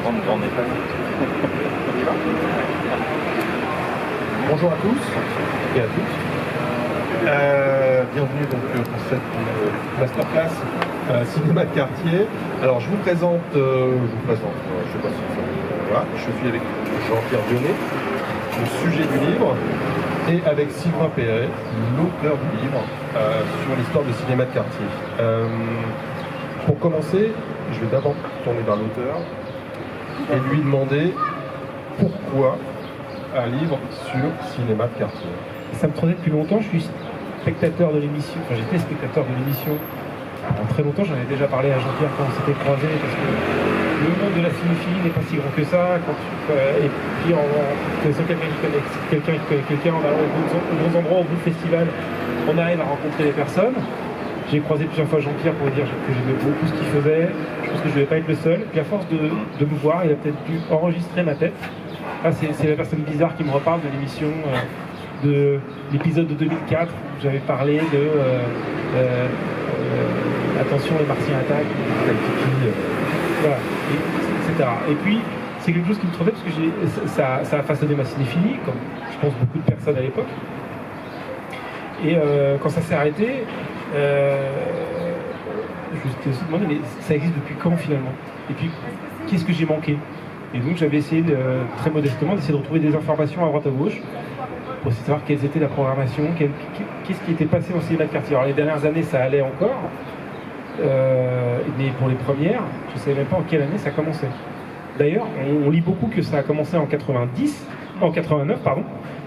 grande étape. Bonjour à tous et à toutes. Bienvenue donc pour cette masterclass cinéma de quartier. Alors je vous présente, je sais pas si voilà, je suis avec Jean-Pierre Dionnet, le sujet du livre, et avec Sylvain Perret, l'auteur du livre sur l'histoire du cinéma de quartier. Pour commencer, je vais d'abord tourner vers l'auteur et lui demander pourquoi un livre sur cinéma de quartier. Ça me trottait depuis longtemps, je suis spectateur de l'émission, enfin j'étais spectateur de l'émission pendant très longtemps, j'en ai déjà parlé à Jean-Pierre quand on s'était croisés, parce que le monde de la cinéphilie n'est pas si grand que ça, et puis en connaissant quelqu'un qui connaît quelqu'un, en allant aux bons endroits, au bout du festival, on arrive à rencontrer des personnes. J'ai croisé plusieurs fois Jean-Pierre pour lui dire que j'aimais beaucoup ce qu'il faisait, je pense que je ne devais pas être le seul, puis à force de me voir, il a peut-être dû enregistrer ma tête. Là c'est la personne bizarre qui me reparle de l'émission, de l'épisode de 2004 où j'avais parlé de attention les Martiens attaquent, voilà, etc. Et puis c'est quelque chose qui me trouvait parce que ça a façonné ma cinéphilie, comme je pense beaucoup de personnes à l'époque. Et quand ça s'est arrêté, je me suis aussi demandé, mais ça existe depuis quand finalement? Et puis qu'est-ce que j'ai manqué? Et donc j'avais essayé très modestement d'essayer de retrouver des informations à droite à gauche pour essayer de savoir quelle était la programmation, qu'est-ce qui était passé au cinéma de quartier. Alors les dernières années ça allait encore, mais pour les premières, je ne savais même pas en quelle année ça commençait. D'ailleurs, on lit beaucoup que ça a commencé en 89, pardon.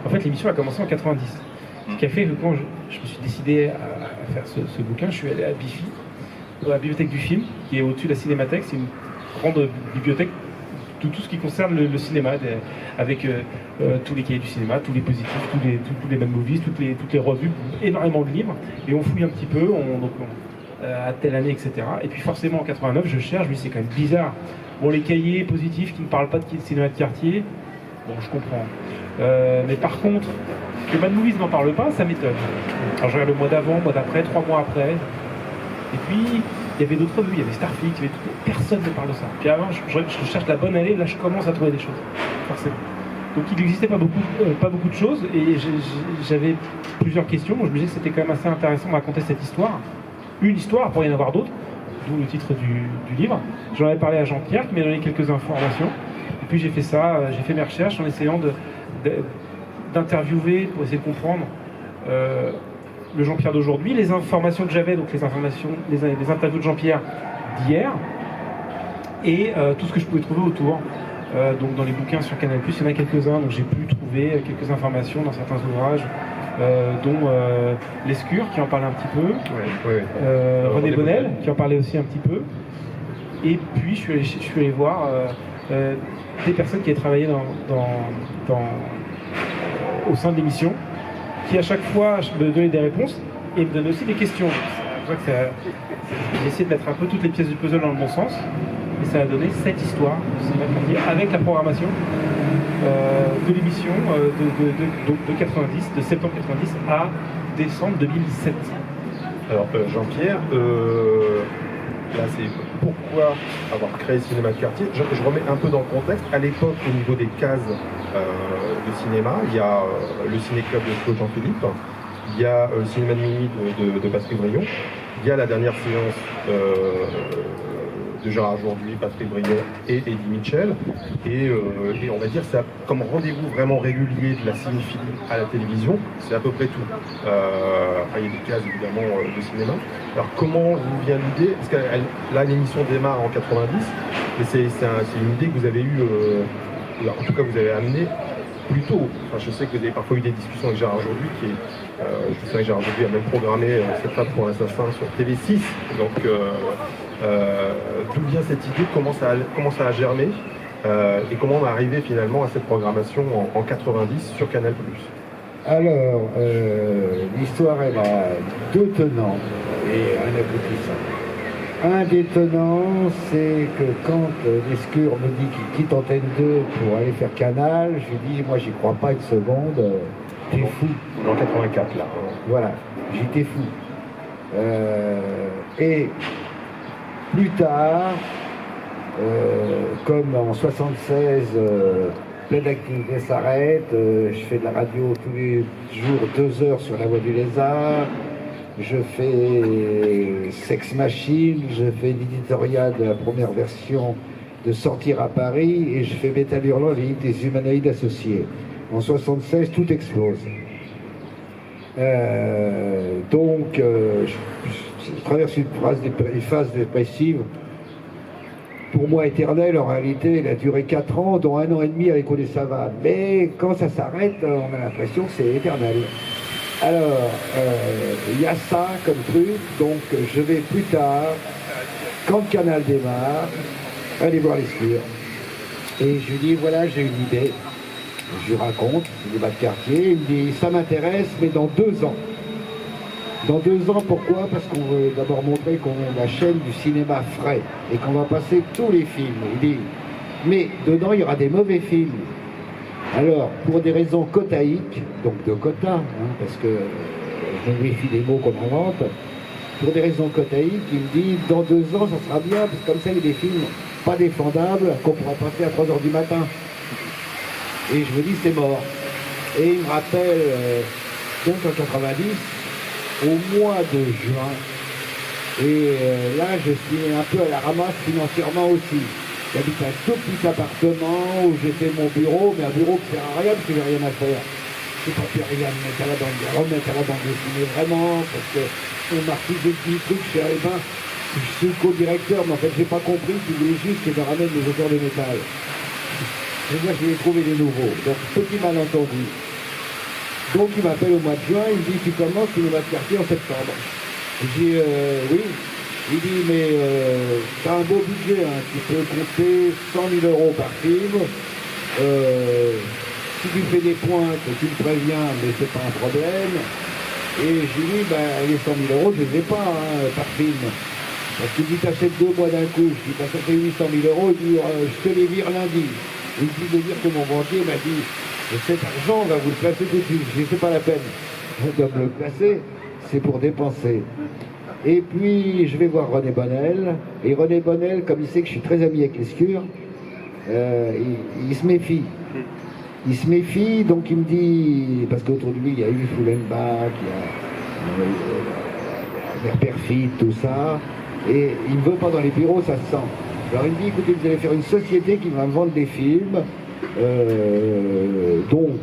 En fait l'émission a commencé en 90. Ce qui a fait que quand je me suis décidé à faire ce bouquin, je suis allé à Bifi, dans la bibliothèque du film, qui est au-dessus de la Cinémathèque. C'est une grande bibliothèque de tout ce qui concerne le cinéma, avec tous les cahiers du cinéma, tous les positifs, tous les bad movies, toutes les revues, énormément de livres, et on fouille un petit peu, à telle année, etc. Et puis forcément en 89, je cherche, je me dis c'est quand même bizarre. Bon, les cahiers positifs qui ne parlent pas de cinéma de quartier, bon, je comprends. Mais par contre, que Bad Movies n'en parle pas, ça m'étonne. Alors je regarde le mois d'avant, le mois d'après, 3 mois après. Et puis, il y avait d'autres revues, il y avait Starflix, il y avait personne ne parle de ça. Puis avant, je cherche la bonne année, là je commence à trouver des choses, forcément. Donc il n'existait pas beaucoup de choses, et j'avais plusieurs questions. Je me disais que c'était quand même assez intéressant de raconter cette histoire. Une histoire, pour y en avoir d'autres, d'où le titre du livre. J'en avais parlé à Jean-Pierre, qui m'a donné quelques informations. Et puis j'ai fait ça, j'ai fait mes recherches en essayant d'interviewer pour essayer de comprendre le Jean-Pierre d'aujourd'hui, les informations que j'avais, donc les interviews de Jean-Pierre d'hier, et tout ce que je pouvais trouver autour. Donc dans les bouquins sur Canal+, il y en a quelques-uns, donc j'ai pu trouver quelques informations dans certains ouvrages, dont Lescure qui en parlait un petit peu, René Bonnel qui en parlait aussi un petit peu, et puis je suis allé voir des personnes qui avaient travaillé au sein de l'émission, qui à chaque fois me donnaient des réponses et me donnaient aussi des questions. C'est pour ça que j'ai essayé de mettre un peu toutes les pièces du puzzle dans le bon sens, et ça a donné cette histoire avec la programmation de l'émission de 90, de septembre 90 à décembre 2017. Alors Jean-Pierre, là c'est pourquoi avoir créé Cinéma de quartier. Je remets un peu dans le contexte. À l'époque, au niveau des cases de cinéma, il y a le ciné-club de Claude Jean-Philippe, il y a le cinéma de minuit de Patrick Brion, il y a la dernière séance de Gérard Jourduy, Patrick Brion et Eddie Mitchell, et on va dire ça comme rendez-vous vraiment régulier de la cinéphilie à la télévision, c'est à peu près tout. Il y a des cases évidemment de cinéma. Alors comment vous vient l'idée? Parce que là l'émission démarre en 90, mais c'est une idée que vous avez eue, en tout cas vous avez amenée plus tôt. Enfin, je sais que vous avez parfois eu des discussions avec Gérard Jourduy, je sais que Gérard Jourduy a même programmé Cette femme pour l'assassin sur TV6, donc d'où vient cette idée, comment ça a germé, et comment on est arrivé finalement à cette programmation en 90 sur Canal+. Alors, l'histoire elle a deux tenants et un aboutissant. Un des tenants, c'est que quand Lescure me dit qu'il quitte Antenne 2 pour aller faire Canal, je lui dis, moi j'y crois pas une seconde, t'es fou. En 84 là. Voilà, j'étais fou. Et plus tard, Comme en 76, plein d'activités s'arrêtent. Je fais de la radio tous les jours 2 heures sur la Voie du Lézard. Je fais Sex Machine, je fais l'éditorial de la première version de Sortir à Paris et je fais Métal Hurlant, les livres des humanoïdes associés. En 76, tout explose. Je traverse une phase dépressive, pour moi éternelle. En réalité, elle a duré 4 ans, dont 1 an et demi à l'Écho des Savanes. Mais quand ça s'arrête, on a l'impression que c'est éternel. Alors, il y a ça comme truc, donc je vais plus tard, quand le canal démarre, aller voir les Lescure. Et je lui dis, voilà, j'ai une idée. Je lui raconte, le débat de quartier, il me dit, ça m'intéresse, mais dans 2 ans. Dans 2 ans, pourquoi? Parce qu'on veut d'abord montrer qu'on est la chaîne du cinéma frais et qu'on va passer tous les films. Il dit, mais dedans, il y aura des mauvais films. Alors, pour des raisons quotaïques, donc de quotas, parce que je vérifie des mots qu'on invente, pour des raisons quotaïques, il me dit, dans 2 ans, ça sera bien, parce que comme ça, il y a des films pas défendables qu'on pourra passer à 3h du matin. Et je me dis, c'est mort. Et il me rappelle, donc en 90, au mois de juin, et là, je suis un peu à la ramasse financièrement aussi. J'habite un tout petit appartement où j'ai fait mon bureau, mais un bureau qui ne sert à rien parce que j'ai rien à faire. Je n'ai pas pu rien remettre à la bande dessinée vraiment, parce qu'on m'a refusé le petit truc chez Albin. Je suis le co-directeur, mais en fait, j'ai pas compris qu'il voulait juste que je ramène les auteurs de métal. Et moi, je vais trouver des nouveaux. Donc, petit malentendu. Donc, il m'appelle au mois de juin, il me dit, tu commences, tu vas te quartier en septembre. Je dis, oui. Il dit, mais tu as un beau budget, hein. Tu peux compter 100 000 euros par film. Si tu fais des pointes, tu me préviens, mais c'est pas un problème. Et je lui dis, les 100 000 euros, je ne les ai pas par film. Parce qu'il dit, t'achètes 2 mois d'un coup. Je dis, ça fait 800 000 euros. Il dit, je te les vire lundi. Il dit de dire que mon banquier m'a dit, cet argent, on va vous le placer tout de suite. Je dis, c'est pas la peine. On doit me le placer, c'est pour dépenser. Et puis, je vais voir René Bonnel. Et René Bonnel, comme il sait que je suis très ami avec Lescure, il se méfie. Il se méfie, donc il me dit, parce qu'autour de lui, il y a eu Foulenbach, il y a Perfit, tout ça, et il ne veut pas dans les bureaux, ça se sent. Alors il me dit, écoutez, vous allez faire une société qui va me vendre des films, donc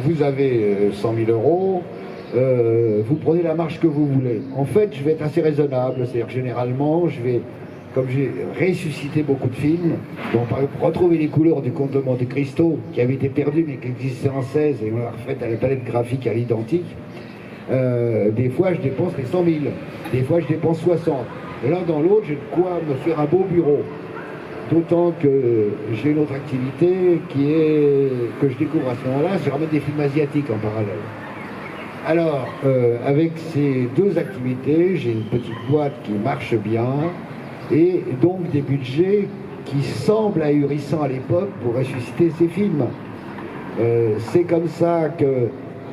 vous avez 100 000 euros, vous prenez la marge que vous voulez. En fait, je vais être assez raisonnable, c'est-à-dire généralement, je vais, comme j'ai ressuscité beaucoup de films, donc par exemple, retrouver les couleurs du Comte de Monte Cristo, qui avait été perdu mais qui existait en 16, et on l'a refait à la palette graphique à l'identique, des fois je dépense les 100 000, des fois je dépense 60. Et l'un dans l'autre, j'ai de quoi me faire un beau bureau. D'autant que j'ai une autre activité qui est, que je découvre à ce moment-là, c'est remettre des films asiatiques en parallèle. Alors, avec ces 2 activités, j'ai une petite boîte qui marche bien, et donc des budgets qui semblent ahurissants à l'époque pour ressusciter ces films. C'est comme ça que,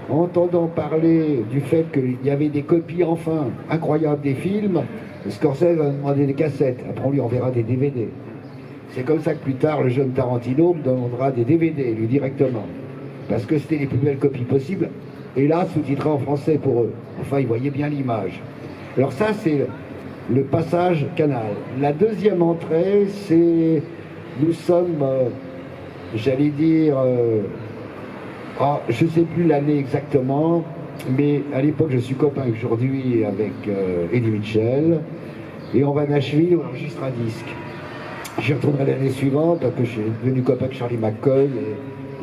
entendant parler du fait qu'il y avait des copies enfin incroyables des films, Scorsese va demander des cassettes, après on lui enverra des DVD. C'est comme ça que plus tard, le jeune Tarantino me demandera des DVD, lui directement. Parce que c'était les plus belles copies possibles, et là, sous-titré en français pour eux. Enfin, ils voyaient bien l'image. Alors ça, c'est le passage canal. La deuxième entrée, c'est... Nous sommes, j'allais dire... je ne sais plus l'année exactement, mais à l'époque, je suis copain aujourd'hui avec Eddie Mitchell, et on va à Nashville, on enregistre un disque. J'y retournerai l'année suivante, parce que je suis devenu copain avec Charlie McCoy,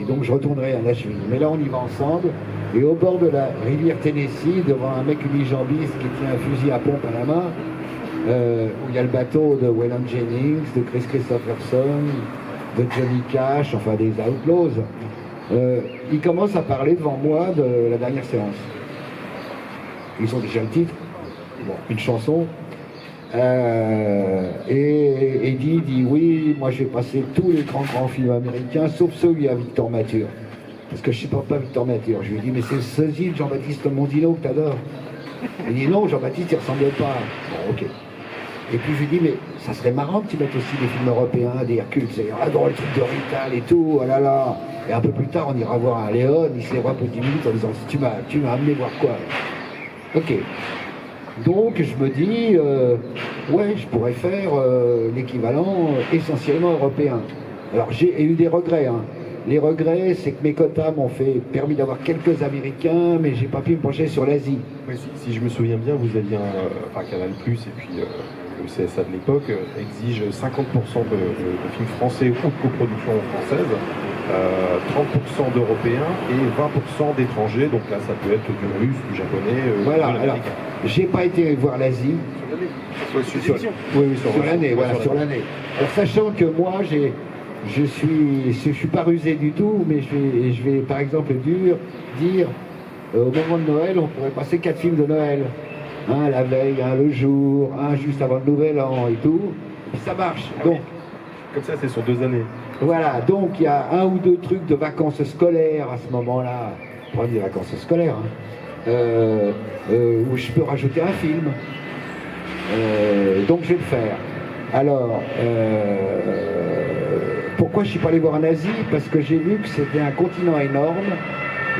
et donc je retournerai à Nashville. Mais là, on y va ensemble, et au bord de la rivière Tennessee, devant un mec unijambiste qui tient un fusil à pompe à la main, où il y a le bateau de Waylon Jennings, de Chris Christopherson, de Johnny Cash, enfin des Outlaws. Il commence à parler devant moi de la dernière séance. Ils ont déjà le titre, bon, une chanson. Et Eddie dit oui, moi j'ai passé tous les grands films américains, sauf ceux où il y a Victor Mature. Parce que je ne supporte pas Victor Mature. Je lui ai dit, mais c'est le sosie de Jean-Baptiste Mondino que t'adores. Il dit non, Jean-Baptiste il ressemble pas. Bon, ok. Et puis je lui dis, mais ça serait marrant que tu mettes aussi des films européens, des Hercule, c'est dans les trucs de Rital et tout, oh là là. Et un peu plus tard, on ira voir un Léon, il se lèvera pour 10 minutes en disant, tu m'as amené voir quoi? Ok. Donc je me dis, ouais, je pourrais faire l'équivalent essentiellement européen. Alors j'ai eu des regrets. Hein. Les regrets, c'est que mes quotas m'ont permis d'avoir quelques Américains, mais j'ai pas pu me pencher sur l'Asie. Oui, si je me souviens bien, vous aviez Canal+, et puis le CSA de l'époque exige 50% de films français ou de coproduction française, 30% d'européens et 20% d'étrangers. Donc là, ça peut être du russe, du japonais, voilà, de l'américain. J'ai pas été voir l'Asie. Sur l'année, voilà, sur l'année. Alors sachant que moi, je suis pas rusé du tout, mais je vais par exemple dire au moment de Noël, on pourrait passer 4 films de Noël. Un la veille, un le jour, un juste avant le Nouvel An et tout. Et ça marche. Donc, comme ça, c'est sur 2 années. Voilà, donc il y a 1 ou 2 trucs de vacances scolaires à ce moment-là. On pourrait dire vacances scolaires, hein, où je peux rajouter un film. Donc je vais le faire. Alors, pourquoi je ne suis pas allé voir en Asie? Parce que j'ai vu que c'était un continent énorme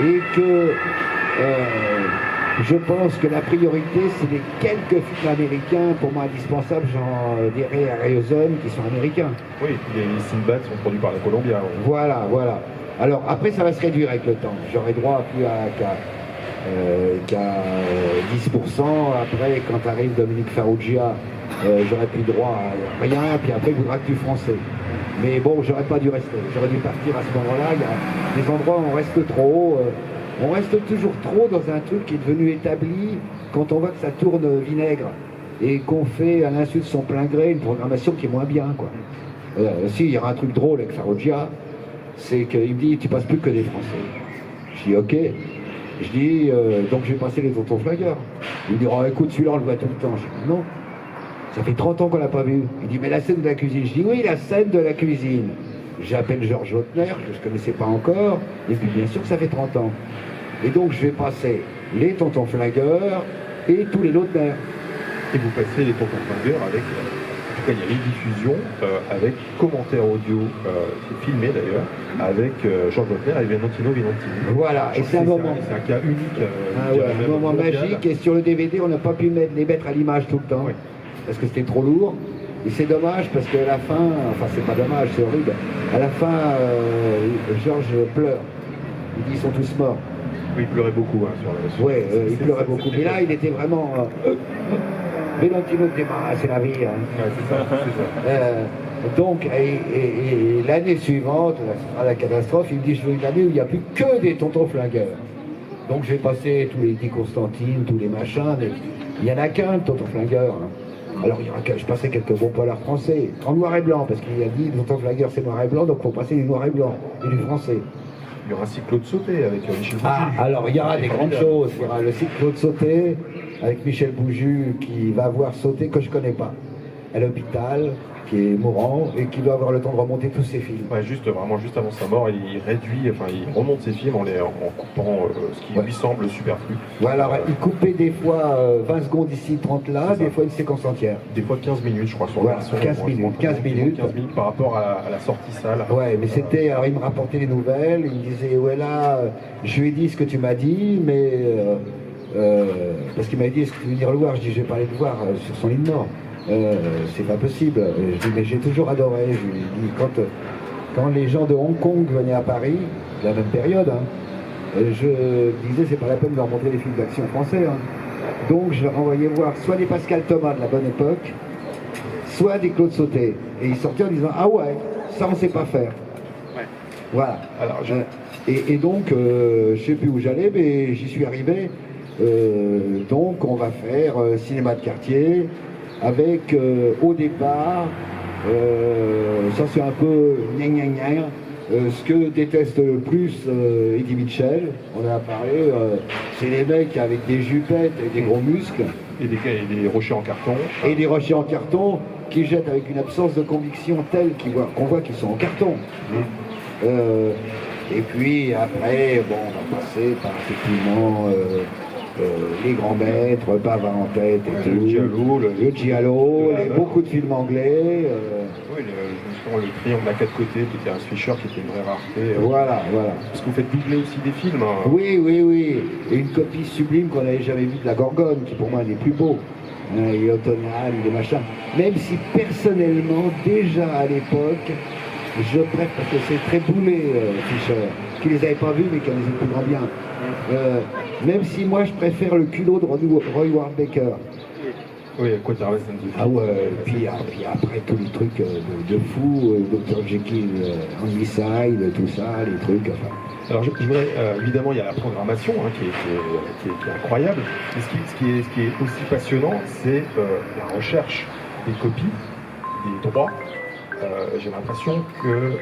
et que je pense que la priorité, c'est les quelques films américains, pour moi indispensables, genre des Ray Harryhausen qui sont américains. Oui, les Sinbad sont produits par la Columbia. Oui. Voilà. Alors après, ça va se réduire avec le temps. J'aurai droit plus qu'à 10%. Après, quand arrive Dominique Farrugia, j'aurai plus droit à rien. Puis après, il voudra que du français. Mais bon, j'aurais pas dû rester. J'aurais dû partir à ce moment-là. Il y a des endroits où on reste trop. On reste toujours trop dans un truc qui est devenu établi quand on voit que ça tourne vinaigre et qu'on fait à l'insu de son plein gré une programmation qui est moins bien, quoi. Si, il y aura un truc drôle avec Farrugia, c'est qu'il me dit, tu passes plus que des Français. Je dis, ok. Je dis, donc je vais passer les Tontons Flingueurs. Il me dit, oh écoute, celui-là on le voit tout le temps. Je dis, non, ça fait 30 ans qu'on l'a pas vu. Il dit, mais la scène de la cuisine. Je dis, oui, la scène de la cuisine. J'appelle Georges Lautner, que je ne connaissais pas encore, et puis bien sûr que ça fait 30 ans. Et donc je vais passer les Tontons Flingueurs et tous les Lautner. Et vous passez les Tontons Flingueurs avec, en tout cas il y a une diffusion avec commentaires audio, c'est filmé d'ailleurs, avec Georges Lautner et Valentino Valentini. Voilà, et c'est un moment. C'est un cas unique. Un moment magique, et sur le DVD on n'a pas pu les mettre à l'image tout le temps, parce que c'était trop lourd. Et c'est dommage parce qu'à la fin, enfin c'est pas dommage, c'est horrible, à la fin, Georges pleure. Il dit ils sont tous morts. Oui, il pleurait beaucoup sur la... Oui, il pleurait beaucoup. Mais là, il était vraiment... Valentino te débarrasse, c'est la vie. Hein. Ouais, c'est ça. Donc, et l'année suivante, à la catastrophe, il me dit, je veux une année où il n'y a plus que des Tontons Flingueurs. Donc j'ai passé tous les Di Constantine, tous les machins, mais il n'y en a qu'un de Tontons Flingueurs. Hein. Alors je passais quelques bons polars français, en noir et blanc, parce qu'il a dit, les Tontons Flingueurs c'est noir et blanc, donc il faut passer du noir et blanc, et du français. Il y aura un cyclo de sauté avec Michel Bouju. Ah, alors il y aura des grandes choses. Il y aura le cyclo de sauté avec Michel Bouju qui va voir sauter que je ne connais pas à l'hôpital, qui est mourant et qui doit avoir le temps de remonter tous ses films. Ouais, juste avant sa mort, il remonte ses films en coupant ce qui lui semble superflu. Voilà, alors, il coupait des fois 20 secondes ici, 30 là, des fois une séquence entière. Des fois 15 minutes, je crois, sur voilà, le son. 15 minutes par rapport à la sortie salle. Ouais, mais c'était, alors il me rapportait les nouvelles, il me disait, ouais là, je lui ai dit ce que tu m'as dit, mais... parce qu'il m'a dit, est-ce que tu veux venir le voir? Je dis, je vais pas aller le voir sur son lit de mort. C'est pas possible. Je dis, mais j'ai toujours adoré. Je lui dis, quand les gens de Hong Kong venaient à Paris, la même période, hein, je disais, c'est pas la peine de leur montrer des films d'action français. Hein. Donc je leur envoyais voir soit des Pascal Thomas de la bonne époque, soit des Claude Sauté. Et ils sortaient en disant, ah ouais, ça on sait pas faire. Ouais. Voilà. Alors, et donc, je sais plus où j'allais, mais j'y suis arrivé. Donc on va faire cinéma de quartier avec au départ, ça c'est un peu ce que déteste le plus Eddie Mitchell, on en a parlé, c'est les mecs avec des jupettes et des gros muscles. Et des rochers en carton. Et des rochers en carton qui jettent avec une absence de conviction telle qu'on voit qu'ils sont en carton. Et puis après, bon, on va passer par effectivement les grands maîtres, Bava en tête et tout. Le Giallo, le Giallo, beaucoup de films anglais. Oui, justement, le Triangle à 4 côtés, de Terence Fisher, qui était une vraie rareté. Voilà. Parce que vous faites doubler aussi des films. Hein. Oui. Et une copie sublime qu'on n'avait jamais vue de La Gorgone, qui pour moi est des plus beaux. Il est automnal, il est machin. Même si personnellement, déjà à l'époque, je préfère, parce que c'est très boulé, Fisher, qui les avait pas vus mais qui les a plus grand bien. Même si moi je préfère le culot de Roy Ward Baker. Oui, quoi tu ramasses Ah ouais, puis après tous les trucs de fou, Dr. Jekyll, Homicide, tout ça, les trucs, enfin. Alors je voudrais, évidemment, il y a la programmation hein, qui est incroyable. Et ce qui est aussi passionnant, c'est la recherche des copies, des droits. J'ai l'impression que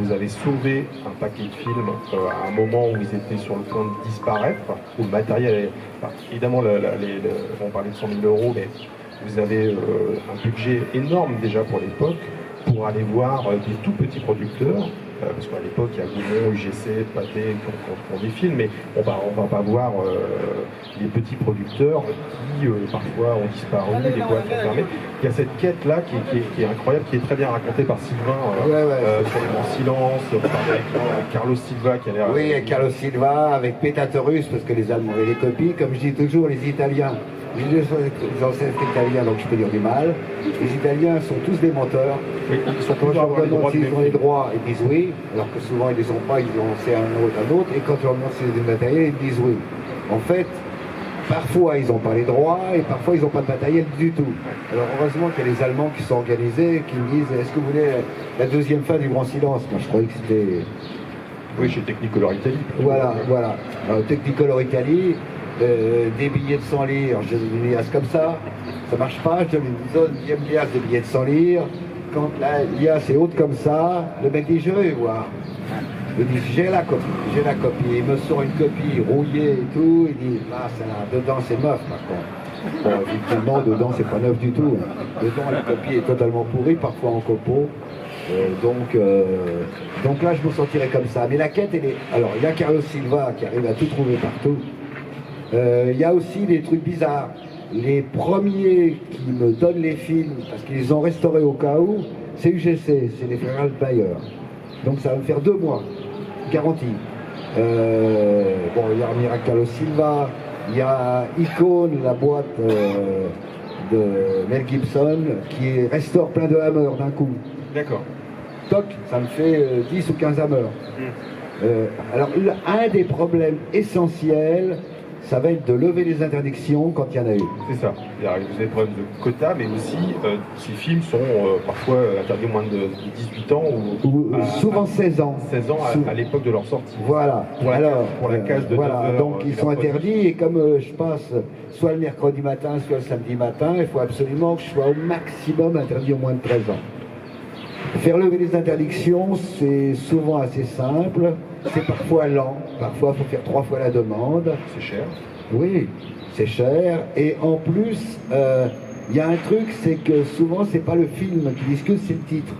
vous avez sauvé un paquet de films à un moment où ils étaient sur le point de disparaître, où le matériel, évidemment, on parlait de 100 000 euros, mais vous avez un budget énorme déjà pour l'époque, pour aller voir des tout petits producteurs, parce qu'à l'époque il y a Gaumont, UGC, Pathé qui ont des films, mais on va pas voir les petits producteurs qui parfois ont disparu, les boîtes ont fermé. Il y a cette quête-là qui est incroyable, qui est très bien racontée par Sylvain sur les grands silences, avec Carlos Silva qui a l'air... Oui, Carlos Silva avec Pétatorus, parce que les Allemands avaient les copies, comme je dis toujours, les Italiens. J'ai des ancêtres italiens, donc je peux dire du mal. Les Italiens sont tous des menteurs. Oui, ils sont quand je leur demande s'ils ont les films. droits, ils disent oui, alors que souvent ils ne les ont pas, ils ont c'est un autre. Et quand je leur demande s'ils ont du matériel, ils disent oui. En fait, parfois ils n'ont pas les droits et parfois ils n'ont pas de matériel du tout. Alors heureusement qu'il y a les Allemands qui sont organisés, qui me disent est-ce que vous voulez la deuxième fin du Grand Silence? Moi je croyais que c'était... Oui, chez Technicolor Italie. Voilà. Alors, Technicolor Italie, des billets de 100 lire, je donne une liasse comme ça marche pas, je donne une deuxième liasse de billets de 100 lire. Quand la liasse est haute comme ça, le mec dit je vais voir. Il dit j'ai la copie. Il me sort une copie rouillée et tout, il dit dedans c'est neuf par contre. Bon, effectivement, dedans c'est pas neuf du tout. Dedans la copie est totalement pourrie, parfois en copeaux. Donc là je me sentirais comme ça. Mais la quête elle est. Alors il y a Carlos Silva qui arrive à tout trouver partout. Il y a aussi des trucs bizarres. Les premiers qui me donnent les films, parce qu'ils ont restauré au cas où, c'est UGC, c'est les frères Bayer. Donc ça va me faire 2 mois, garantie. Il y a Miracalo Silva, il y a Icône, la boîte de Mel Gibson, qui restaure plein de Hammer d'un coup. D'accord. Toc, ça me fait 10 ou 15 Hammer. Alors, un des problèmes essentiels, ça va être de lever les interdictions quand il y en a eu. C'est ça. Vous avez des problèmes de quota, mais aussi ces films sont parfois interdits moins de 18 ans ou souvent 16 ans. 16 ans à l'époque de leur sortie. Voilà. Pour la case de 9 heures, donc ils sont interdits et comme je passe soit le mercredi matin, soit le samedi matin, il faut absolument que je sois au maximum interdit au moins de 13 ans. Faire lever les interdictions, c'est souvent assez simple, c'est parfois lent, parfois il faut faire 3 fois la demande. C'est cher. Oui, c'est cher, et en plus, il y a un truc, c'est que souvent c'est pas le film qui discute, c'est le titre.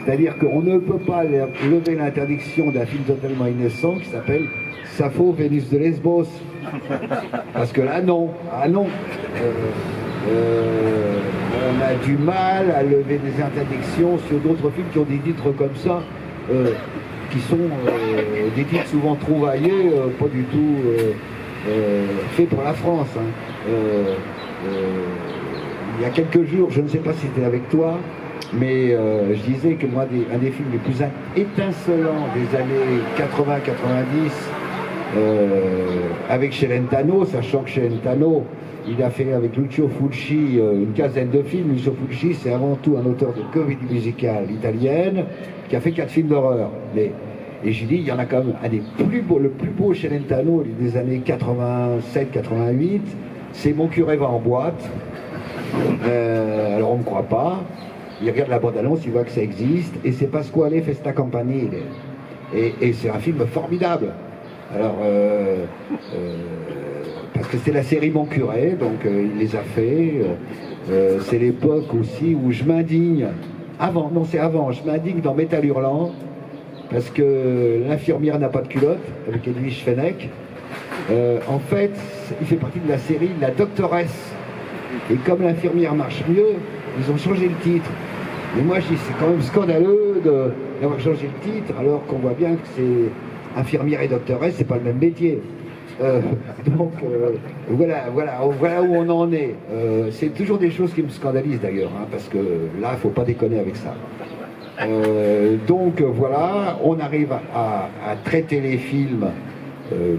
C'est-à-dire qu'on ne peut pas lever l'interdiction d'un film totalement innocent qui s'appelle Sappho, Vénus de Lesbos. Parce que là, non. Ah non. On a du mal à lever des interdictions sur d'autres films qui ont des titres comme ça, qui sont des titres souvent trouvaillés, pas du tout faits pour la France. Il y a quelques jours, je ne sais pas si c'était avec toi, mais je disais que moi, un des films les plus étincelants des années 80-90, avec Celentano, sachant que Celentano, il a fait avec Lucio Fulci une quinzaine de films. Lucio Fulci, c'est avant tout un auteur de comédie musicale italienne qui a fait 4 films d'horreur. Et j'ai dit, il y en a quand même un des plus beaux, le plus beau Celentano des années 87-88, c'est Mon curé va en boîte. Alors on ne me croit pas. Il regarde la bande-annonce, il voit que ça existe, et c'est Pasquale Festa Campanile. Et c'est un film formidable. Alors, parce que c'est la série Mon curé, donc il les a fait. C'est l'époque aussi où je m'indigne. Je m'indigne dans Métal Hurlant, parce que l'infirmière n'a pas de culotte, avec Edwige Fenech. En fait, il fait partie de la série La Doctoresse. Et comme l'infirmière marche mieux, ils ont changé le titre. Mais moi, je dis, c'est quand même scandaleux d'avoir changé le titre, alors qu'on voit bien que c'est infirmière et doctoresse, c'est pas le même métier. Donc, voilà où on en est. C'est toujours des choses qui me scandalisent d'ailleurs, hein, parce que là, il ne faut pas déconner avec ça. Donc voilà, on arrive à traiter les films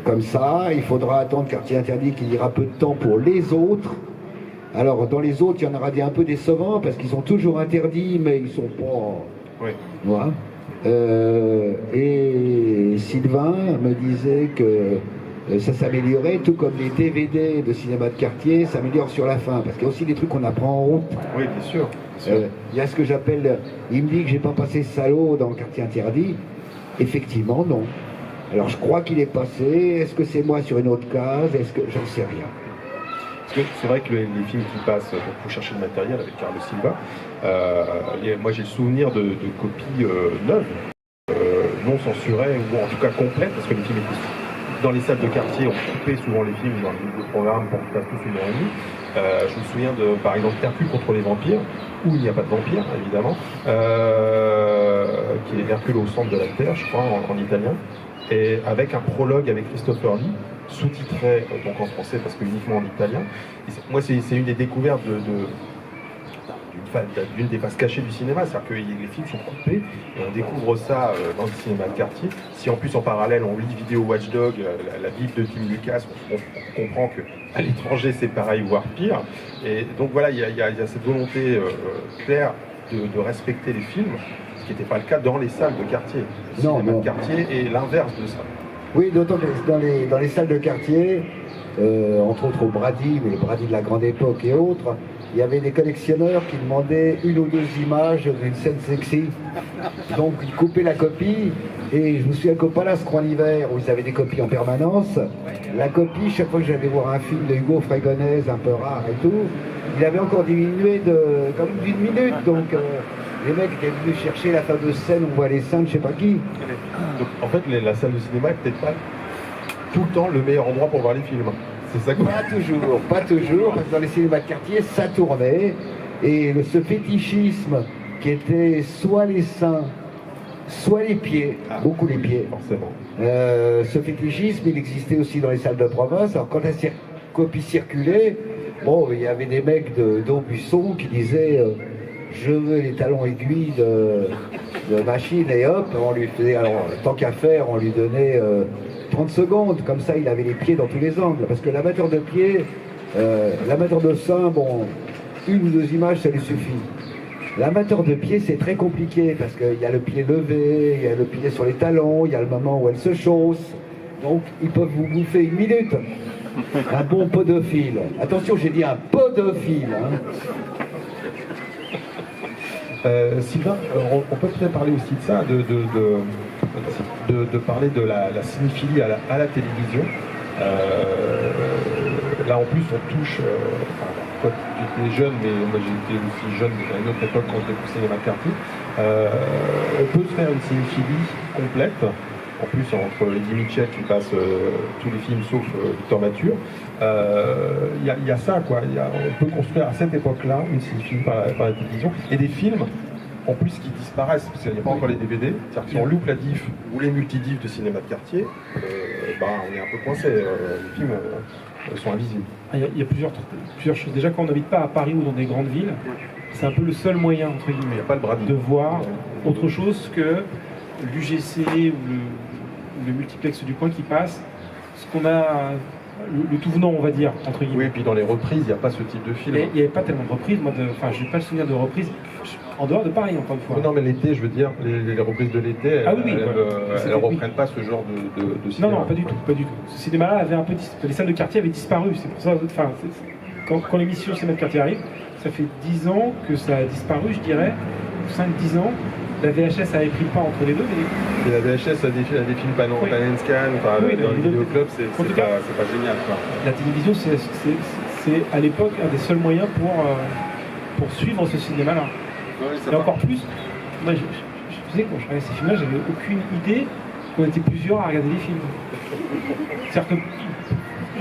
comme ça. Il faudra attendre Quartier Interdit qu'il ira peu de temps pour les autres. Alors dans les autres, il y en aura des un peu décevants parce qu'ils sont toujours interdits, mais ils sont pas. Oui. Voilà. Et Sylvain me disait que ça s'améliorait, tout comme les DVD de cinéma de quartier s'améliorent sur la fin, parce qu'il y a aussi des trucs qu'on apprend en route. Oui, bien sûr. Il y a ce que j'appelle, il me dit que j'ai pas passé salaud dans le Quartier Interdit. Effectivement, non. Alors je crois qu'il est passé. Est-ce que c'est moi sur une autre case? Est-ce que j'en sais rien? Parce que c'est vrai que les films qui passent pour chercher le matériel avec Carlos Silva, moi j'ai le souvenir de copies neuves, non censurées ou en tout cas complètes, parce que les films étaient dans les salles de quartier, on coupait souvent les films dans le programme pour qu'ils passent tous une heure et demie. Je me souviens de, par exemple, Hercule contre les vampires, où il n'y a pas de vampires, évidemment, qui est Hercule au centre de la Terre, je crois, en italien, et avec un prologue avec Christopher Lee, sous-titré donc en français parce que uniquement en italien. Moi, c'est une des découvertes d'une des faces cachées du cinéma, c'est-à-dire que les films sont coupés et on découvre ça dans le cinéma de quartier. Si en plus en parallèle on lit Vidéo Watchdog, la Bible de Tim Lucas, on comprend qu'à l'étranger c'est pareil, voire pire. Et donc voilà, il y a cette volonté claire de respecter les films, ce qui n'était pas le cas dans les salles de quartier. Le cinéma de quartier est l'inverse de ça. Oui, d'autant que dans les salles de quartier, entre autres au Brady, mais le Brady de la grande époque et autres, il y avait des collectionneurs qui demandaient une ou deux images d'une scène sexy. Donc ils coupaient la copie, et je me souviens qu'au Palace Croix l'hiver, où ils avaient des copies en permanence, la copie, chaque fois que j'allais voir un film de Hugo Fregonese, un peu rare et tout, il avait encore diminué comme d'une minute. Donc les mecs étaient venus chercher la fin de scène où on voit les seins de je sais pas qui. Donc en fait, la salle de cinéma est peut-être pas tout le temps le meilleur endroit pour voir les films. C'est ça que... Pas toujours, parce que dans les cinémas de quartier, ça tournait, et ce fétichisme qui était soit les seins, soit les pieds, beaucoup les pieds. Forcément. Ce fétichisme, il existait aussi dans les salles de province. Alors quand la copie circulait, bon, il y avait des mecs d'Aubusson qui disaient je veux les talons aiguilles de machine, et hop, on lui faisait, alors tant qu'à faire, on lui donnait 30 secondes, comme ça il avait les pieds dans tous les angles, parce que l'amateur de pied, l'amateur de sein, bon, une ou deux images ça lui suffit. L'amateur de pied c'est très compliqué, parce qu'il y a le pied levé, il y a le pied sur les talons, il y a le moment où elle se chausse, donc ils peuvent vous bouffer une minute. Un bon podophile, attention j'ai dit un podophile, hein. Sylvain, on peut peut-être parler aussi de ça, de parler de la cinéphilie à la télévision. Là en plus on touche, toi tu étais jeune, mais moi j'étais aussi jeune à une autre époque quand j'étais au cinéma de quartier. On peut se faire une cinéphilie complète, en plus entre Eddie Mitchell qui passe tous les films sauf Victor Mature. Il y a ça quoi, on peut construire à cette époque-là une cinéphilie par la télévision, et des films en plus qui disparaissent, parce qu'il n'y a pas encore les DVD, c'est-à-dire que si on loupe la diff ou les multidifs de cinéma de quartier, on est un peu coincé, les films sont invisibles. Il y a plusieurs choses. Déjà, quand on n'habite pas à Paris ou dans des grandes villes, c'est un peu le seul moyen, entre guillemets, il y a pas le Brady, de voir autre chose que l'UGC ou le multiplex du coin qui passe, ce qu'on a, le tout venant, on va dire, entre guillemets. Oui, et puis dans les reprises, il n'y a pas ce type de film. Il n'y avait pas tellement de reprises, je n'ai pas le souvenir de reprises, en dehors de Paris, encore une fois. Non, mais l'été, je veux dire, les reprises de l'été, elles ne reprennent pas ce genre de cinéma. Non, pas du tout. Ce cinéma-là avait un peu les salles de quartier avaient disparu, c'est pour ça, quand l'émission Cinéma de quartier arrive, ça fait 10 ans que ça a disparu, je dirais, 5-10 ans. La VHS avait pris le pas entre les deux, mais... Et la VHS a des films pan and scan, dans les vidéoclubs, c'est pas génial, quoi. La télévision, c'est à l'époque un des seuls moyens pour suivre ce cinéma-là. Ouais, et encore plus, moi je disais, quand je regardais ces films-là, j'avais aucune idée qu'on était plusieurs à regarder les films. C'est-à-dire que,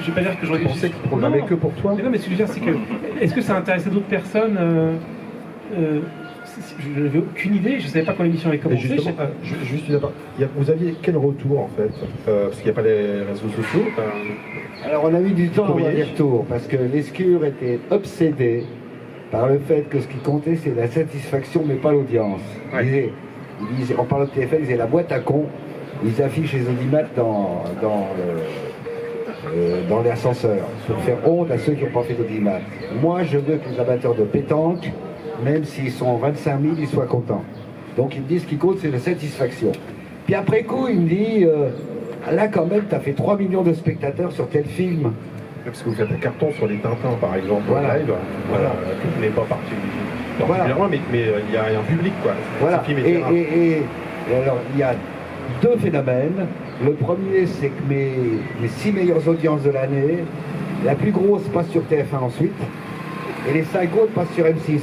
je vais pas dire que je Je pensais qu'il programmait que pour toi. Mais non, mais ce que je veux dire, c'est que, est-ce que ça intéressait d'autres personnes je n'avais aucune idée, je ne savais pas quand l'émission avait Et commencé. justement, juste une vous aviez quel retour en fait parce qu'il n'y a pas les réseaux sociaux. Alors on a mis du temps à avoir Courrier. des retours, parce que Lescure était obsédé par le fait que ce qui comptait c'est la satisfaction mais pas l'audience. Ouais. Il disait, en parlant de TFL, il disait la boîte à cons, ils affichent les audimates dans l'ascenseur, pour faire honte à ceux qui n'ont pas fait d'audimat. Moi je veux que les amateurs de pétanque, même s'ils sont 25 000, ils soient contents. Donc ils me disent ce qui compte c'est la satisfaction. Puis après coup il me dit là quand même tu as fait 3 millions de spectateurs sur tel film. Parce que vous faites un carton sur les Tintins par exemple Voilà. en live, Voilà. qui n'est pas particulièrement, mais il y a un public quoi. Voilà. Ce film est terrain. Et alors il y a deux phénomènes. Le premier c'est que mes 6 meilleures audiences de l'année, la plus grosse passe sur TF1 ensuite, et les 5 autres passent sur M6.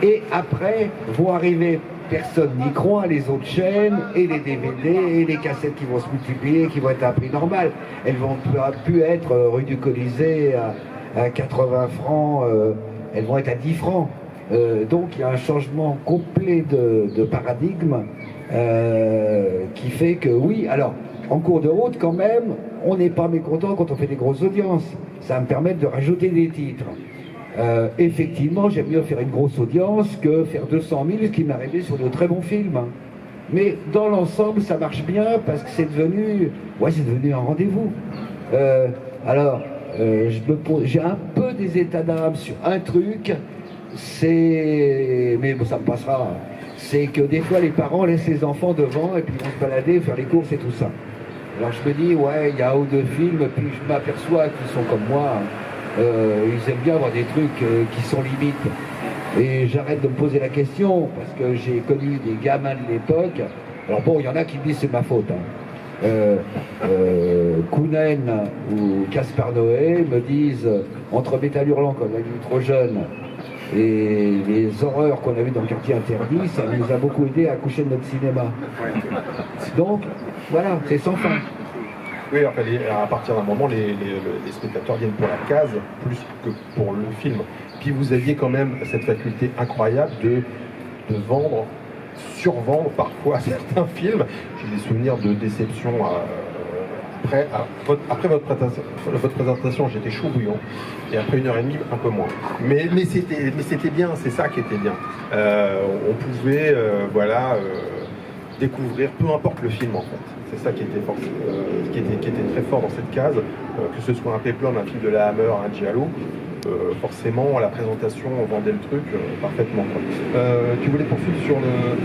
Et après vont arriver, personne n'y croit, les autres chaînes, et les DVD, et les cassettes qui vont se multiplier, qui vont être à un prix normal. Elles vont plus être rue du Colisée à 80 francs, elles vont être à 10 francs. Donc il y a un changement complet de paradigme qui fait que oui, alors en cours de route quand même, on n'est pas mécontent quand on fait des grosses audiences. Ça va me permettre de rajouter des titres. Effectivement, j'aime mieux faire une grosse audience que faire 200 000, ce qui m'est arrivé sur de très bons films. Mais dans l'ensemble, ça marche bien parce que c'est devenu un rendez-vous. J'ai un peu des états d'âme sur un truc, mais bon, ça me passera. C'est que des fois, les parents laissent les enfants devant et puis ils vont se balader, faire les courses et tout ça. Alors je me dis, ouais, il y a un ou deux films, puis je m'aperçois qu'ils sont comme moi. Ils aiment bien avoir des trucs qui sont limites. Et j'arrête de me poser la question, parce que j'ai connu des gamins de l'époque. Alors bon, il y en a qui me disent c'est ma faute. Kounen ou Gaspard Noé me disent, entre Métal Hurlant, qu'on a vu trop jeune, et les horreurs qu'on a vues dans le quartier interdit, ça nous a beaucoup aidé à coucher de notre cinéma. Donc, voilà, c'est sans fin. Oui, enfin, à partir d'un moment, les spectateurs viennent pour la case plus que pour le film. Puis vous aviez quand même cette faculté incroyable de vendre, survendre parfois certains films. J'ai des souvenirs de déception après votre présentation, j'étais chaud bouillant. Et après 1h30, un peu moins. Mais c'était bien, c'est ça qui était bien. On pouvait découvrir, peu importe le film en fait. C'est ça qui était, qui était très fort dans cette case, que ce soit un Peplum, un film de la Hammer, un Giallo, forcément la présentation on vendait le truc parfaitement. Tu voulais poursuivre sur le...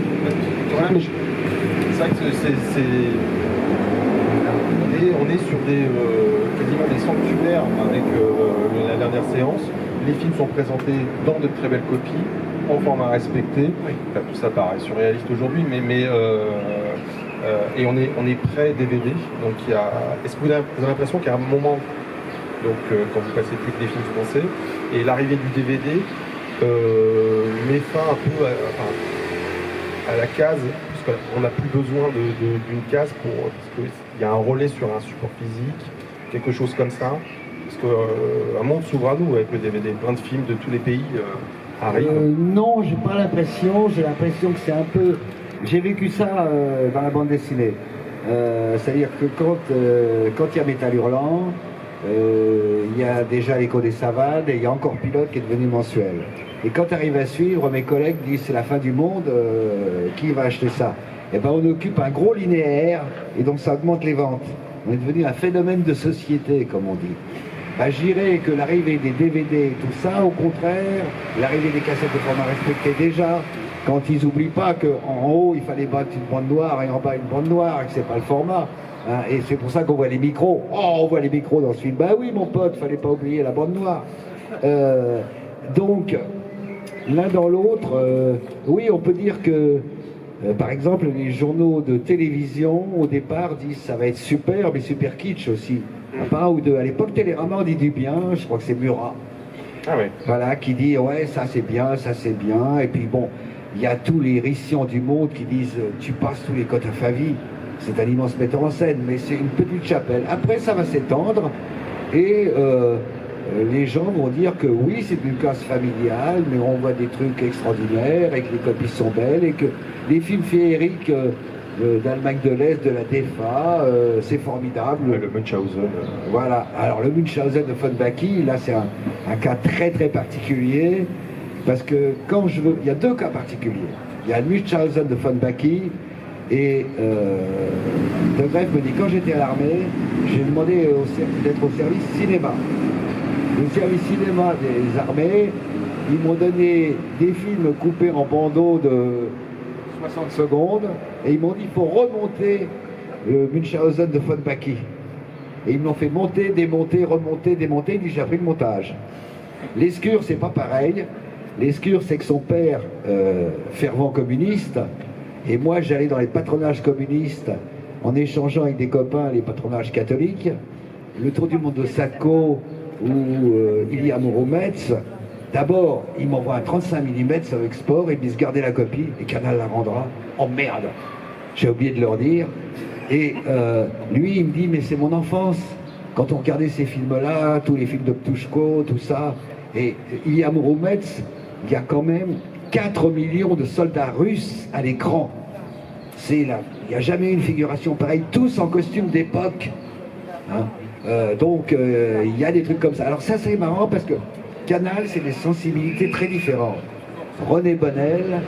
C'est vrai que on est sur quasiment des sanctuaires avec la dernière séance. Les films sont présentés dans de très belles copies, en format respecté. Enfin, tout ça paraît surréaliste aujourd'hui, et on est prêt DVD. Donc est-ce que vous avez l'impression qu'il y a un moment, donc quand vous passez plus que des films français, et l'arrivée du DVD met fin un peu à la case, puisqu'on n'a plus besoin d'une case parce qu'il y a un relais sur un support physique, quelque chose comme ça. Parce qu'un monde s'ouvre à nous avec le DVD. Plein de films de tous les pays arrivent. Non, j'ai pas l'impression. J'ai l'impression que c'est un peu... J'ai vécu ça dans la bande dessinée. C'est-à-dire que quand il y a Métal Hurlant, il y a déjà l'Écho des Savanes et il y a encore Pilote qui est devenu mensuel. Et quand tu arrives à suivre, mes collègues disent c'est la fin du monde, qui va acheter ça? Et ben on occupe un gros linéaire et donc ça augmente les ventes. On est devenu un phénomène de société, comme on dit. Ben, je dirais que l'arrivée des DVD et tout ça, au contraire, l'arrivée des cassettes de format respecté déjà, quand ils n'oublient pas qu'en haut il fallait battre une bande noire et en bas une bande noire, et que c'est pas le format. Hein, et c'est pour ça qu'on voit les micros. Oh, on voit les micros dans ce film. Ben oui, mon pote, fallait pas oublier la bande noire. Donc, l'un dans l'autre, oui, on peut dire que, par exemple, les journaux de télévision, au départ, disent ça va être super, mais super kitsch aussi. Pas un ou deux. À l'époque, Télérama, on dit du bien, je crois que c'est Murat. Ah ouais. Voilà, qui dit, ouais, ça c'est bien, ça c'est bien. Et puis bon, il y a tous les Rissians du monde qui disent, tu passes tous les cotes à Favie. c'est un immense metteur en scène, mais c'est une petite chapelle. Après, ça va s'étendre et les gens vont dire que oui, c'est une classe familiale, mais on voit des trucs extraordinaires et que les copies sont belles et que les films féeriques d'Allemagne de l'Est, de la DEFA, c'est formidable. Ouais, le Munchausen. Voilà. Alors le Munchausen de von Bacchi, là c'est un cas très très particulier, parce que quand je veux, il y a deux cas particuliers. Il y a le Munchausen de von Bacchi et De Greef me dit quand j'étais à l'armée, j'ai demandé d'être au service cinéma. Le service cinéma des armées, ils m'ont donné des films coupés en bandeaux de 60 secondes et ils m'ont dit il faut remonter le Munchausen de von Bacchi. Et ils m'ont fait monter, démonter, remonter, démonter. Il dit j'ai appris le montage. Lescure, c'est pas pareil. Lescure, c'est que son père, fervent communiste, et moi j'allais dans les patronages communistes en échangeant avec des copains les patronages catholiques. Le tour du monde de Sadko ou Ilya Mourometz. D'abord, il m'envoie un 35 mm sur export et il me dit gardez la copie et Canal la rendra. Oh merde, j'ai oublié de leur dire. Et lui, il me dit mais c'est mon enfance. Quand on regardait ces films-là, tous les films de Ptushko, tout ça, et Ilya Mourometz, il y a quand même 4 millions de soldats russes à l'écran. C'est là, il n'y a jamais eu une figuration pareille, tous en costume d'époque. Hein. Donc il y a des trucs comme ça. Alors ça c'est marrant parce que Canal, c'est des sensibilités très différentes. René Bonnel,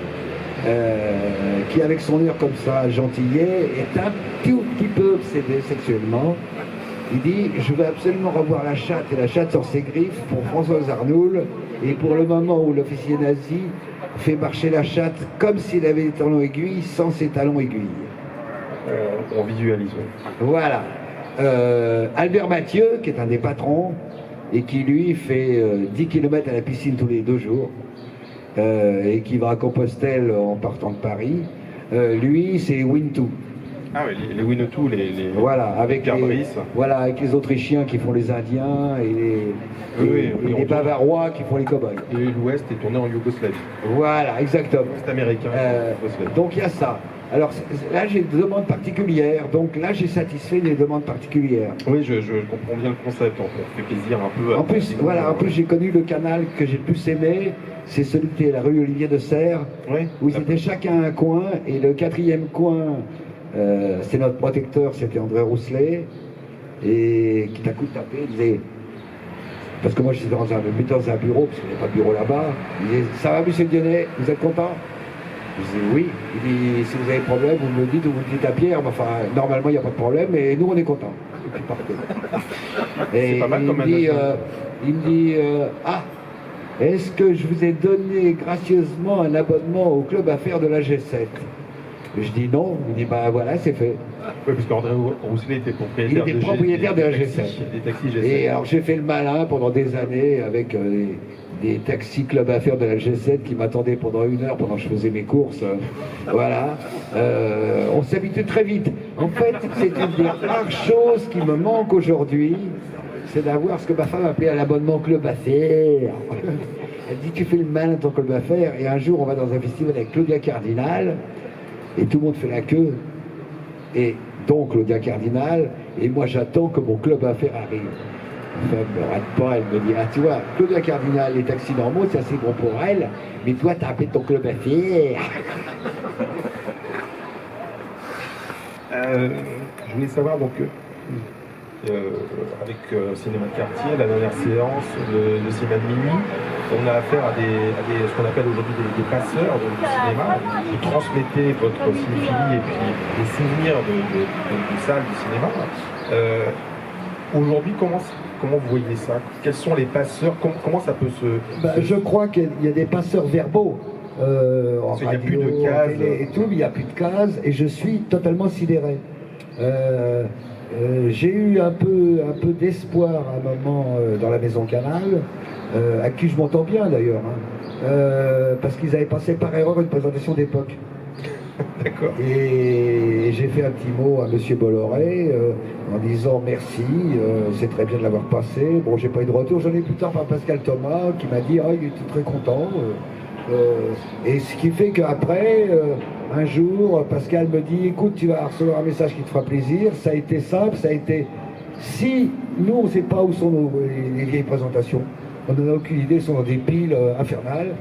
qui avec son air comme ça, gentillet, est un tout petit peu obsédé sexuellement. Il dit, je veux absolument revoir la chatte, et la chatte sort ses griffes pour Françoise Arnoul, et pour le moment où l'officier nazi fait marcher la chatte comme s'il avait des talons aiguilles, sans ses talons aiguilles. On visualise. Voilà. Albert Mathieu, qui est un des patrons, et qui lui fait 10 km à la piscine tous les 2 jours, et qui va à Compostelle en partant de Paris, lui c'est Wintu. Ah oui, les Winnetou, les voilà, avec avec les Autrichiens qui font les Indiens et les Bavarois qui font les cow-boys. Et l'Ouest est tourné en Yougoslavie. Voilà, exactement. C'est américain. Donc il y a ça. Alors là j'ai des demandes particulières, donc là j'ai satisfait des demandes particulières. Oui, je comprends bien le concept, on fait plaisir un peu. En plus, voilà, en plus j'ai connu le canal que j'ai le plus aimé, c'est celui qui est la rue Olivier de Serres, où c'était chacun un coin, et le 4e coin, c'est notre protecteur, c'était André Rousselet, et qui t'a coup de tapé, il disait, parce que moi j'étais dans un bureau, parce qu'il n'y a pas de bureau là-bas, il disait, ça va monsieur Dionnet, vous êtes content? Je dis oui. Il dit si vous avez problème, vous me le dites ou vous le dites à Pierre. Mais enfin, normalement, il n'y a pas de problème, et nous, on est contents. Et puis partez. Et pas mal comme il me dit ah, est-ce que je vous ai donné gracieusement un abonnement au club affaires de la G7? Je dis non. Il dit bah voilà, c'est fait. Oui, parce qu'André Rousselet était propriétaire de la G7. Des taxis G7. Et alors j'ai fait le malin pendant des années avec des taxis club affaires de la G7 qui m'attendaient pendant 1 heure pendant que je faisais mes courses. Voilà. On s'habitue très vite. En fait, c'est une des rares choses qui me manque aujourd'hui, c'est d'avoir ce que ma femme appelait un abonnement club affaires. Elle dit tu fais le malin dans ton club affaires, et un jour on va dans un festival avec Claudia Cardinal et tout le monde fait la queue. Et donc Claudia Cardinal, et moi j'attends que mon club affaires arrive. Ma femme ne rate pas, elle me dit ah tu vois, Claudia Cardinal, les taxis normaux c'est assez bon pour elle, mais toi t'as appelé ton club affaires. Je voulais savoir donc avec Cinéma de Quartier, la dernière séance, le cinéma de minuit, on a affaire à ce qu'on appelle aujourd'hui des passeurs du cinéma. Vous transmettez votre cinéphilie et puis les souvenirs de salles du cinéma. Aujourd'hui, comment vous voyez ça? Quels sont les passeurs? Comment ça peut se... Je crois qu'il y a des passeurs verbaux. Il n'y a plus de cases. Et tout, il n'y a plus de cases, et je suis totalement sidéré. J'ai eu un peu d'espoir à un moment dans la Maison Canal, à qui je m'entends bien d'ailleurs, parce qu'ils avaient passé par erreur une présentation d'époque. D'accord. Et j'ai fait un petit mot à Monsieur Bolloré en disant merci, c'est très bien de l'avoir passé. Bon, j'ai pas eu de retour, j'en ai plus tard par Pascal Thomas qui m'a dit il était très content. Et ce qui fait qu'après, un jour, Pascal me dit, écoute, tu vas recevoir un message qui te fera plaisir. Ça a été simple, ça a été, si nous, on ne sait pas où sont les vieilles présentations, on n'en a aucune idée, sont dans des piles infernales.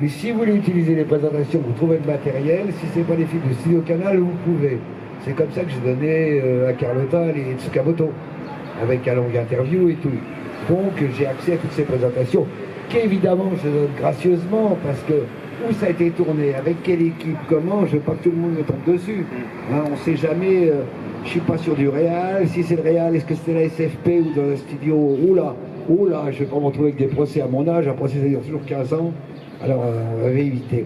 Mais si vous voulez utiliser les présentations, vous trouvez le matériel. Si ce n'est pas des films de Studio Canal, vous pouvez. C'est comme ça que j'ai donné à Carlotta les Tsukamoto, avec un long interview et tout. Donc j'ai accès à toutes ces présentations, qu'évidemment je donne gracieusement, parce que où ça a été tourné, avec quelle équipe, comment, je veux pas que tout le monde me tombe dessus. Hein, on ne sait jamais, je suis pas sûr du réal, si c'est le réal, est-ce que c'était la SFP ou dans un studio, oula, je vais pas me retrouver avec des procès à mon âge, un procès ça dure toujours 15 ans, alors on va éviter.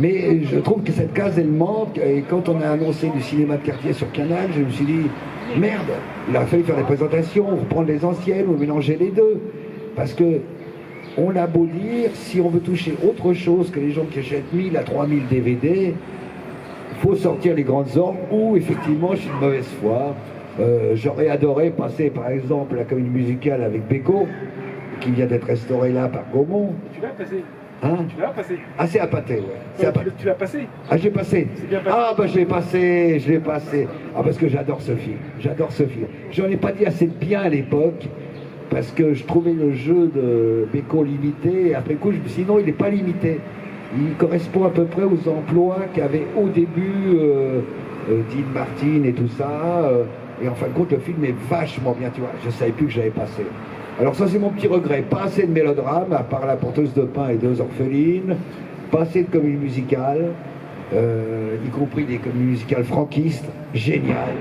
Mais je trouve que cette case, elle manque, et quand on a annoncé du cinéma de quartier sur Canal, je me suis dit, merde, il aurait fallu faire des présentations, reprendre les anciennes, ou mélanger les deux, parce que on a beau dire, si on veut toucher autre chose que les gens qui achètent 1000 à 3000 DVD, il faut sortir les grandes ordres, ou effectivement, je suis de mauvaise foi. J'aurais adoré passer, par exemple, la comédie musicale avec Beko, qui vient d'être restaurée là par Gaumont. Tu l'as passé. Hein? Tu l'as passé. Ah, c'est à pâté, ouais. C'est à pâté. Tu l'as passé. Ah, j'ai passé. C'est bien passé. Ah, bah, je l'ai passé. Ah, parce que j'adore ce film. J'en ai pas dit assez de bien à l'époque, parce que je trouvais le jeu de Beko limité, et après coup, sinon, il n'est pas limité. Il correspond à peu près aux emplois qu'avait au début Dean Martin et tout ça. Et en fin de compte, le film est vachement bien, tu vois. Je ne savais plus que j'avais passé. Alors ça, c'est mon petit regret. Pas assez de mélodrame, à part La porteuse de pain et Deux orphelines. Pas assez de comédie musicale, y compris des comédies musicales franquistes. Génial.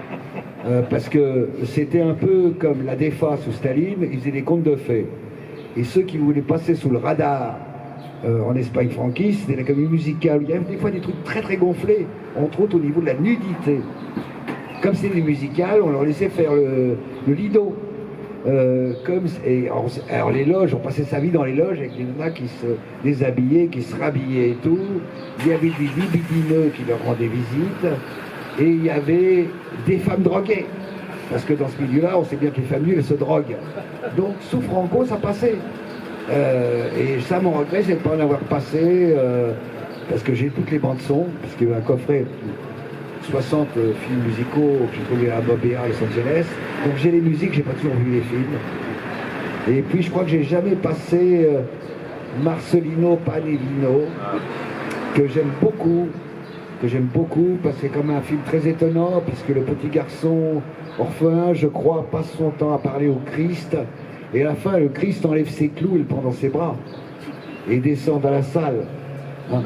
Parce que c'était un peu comme la défa sous Staline, ils faisaient des contes de fées. Et ceux qui voulaient passer sous le radar en Espagne franquiste, c'était la comédie musicale. Il y avait des fois des trucs très très gonflés, entre autres au niveau de la nudité. Comme c'était des musicales, on leur laissait faire le lido. Alors les loges, on passait sa vie dans les loges avec des nanas qui se déshabillaient, qui se rhabillaient et tout. Il y avait des libidineux qui leur rendaient visite. Et il y avait des femmes droguées. Parce que dans ce milieu-là, on sait bien que les femmes nues, elles se droguent. Donc sous Franco, ça passait. Et ça, mon regret, c'est de ne pas en avoir passé, parce que j'ai toutes les bandes son, parce qu'il y a un coffret 60 films musicaux que j'ai trouvé à Bob Béa, Los Angeles. Donc j'ai les musiques, j'ai pas toujours vu les films. Et puis je crois que j'ai jamais passé Marcelino Panevino, que j'aime beaucoup, parce que c'est comme un film très étonnant, puisque le petit garçon orphelin, je crois, passe son temps à parler au Christ, et à la fin, le Christ enlève ses clous et le prend dans ses bras, et descend dans la salle. Hein.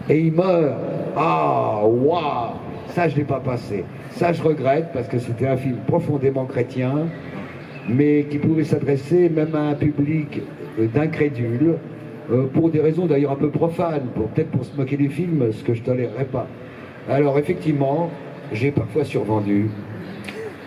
Et il meurt. Ah, waouh! Ça, je ne l'ai pas passé. Ça, je regrette, parce que c'était un film profondément chrétien, mais qui pouvait s'adresser même à un public d'incrédules, pour des raisons d'ailleurs un peu profanes, peut-être pour se moquer du film, ce que je ne tolérerais pas. Alors effectivement, j'ai parfois survendu.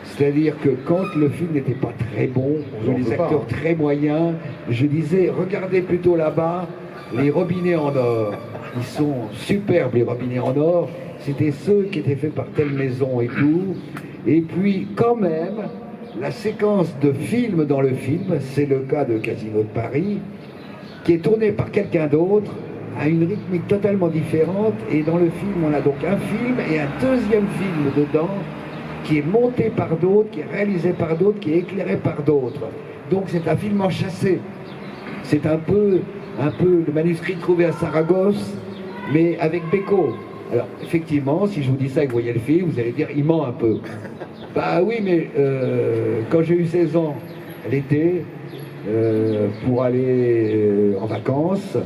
C'est-à-dire que quand le film n'était pas très bon, les acteurs très moyens, je disais, regardez plutôt là-bas, les robinets en or. Ils sont superbes, les robinets en or. C'était ceux qui étaient faits par telle maison et tout. Et puis quand même, la séquence de film dans le film, c'est le cas de Casino de Paris, qui est tourné par quelqu'un d'autre, à une rythmique totalement différente, et dans le film, on a donc un film et un deuxième film dedans, qui est monté par d'autres, qui est réalisé par d'autres, qui est éclairé par d'autres. Donc c'est un film enchâssé. C'est un peu le manuscrit trouvé à Saragosse, mais avec Beko. Alors effectivement, si je vous dis ça et que vous voyez le film, vous allez dire, il ment un peu. Bah oui, mais quand j'ai eu 16 ans, l'été, pour aller en vacances,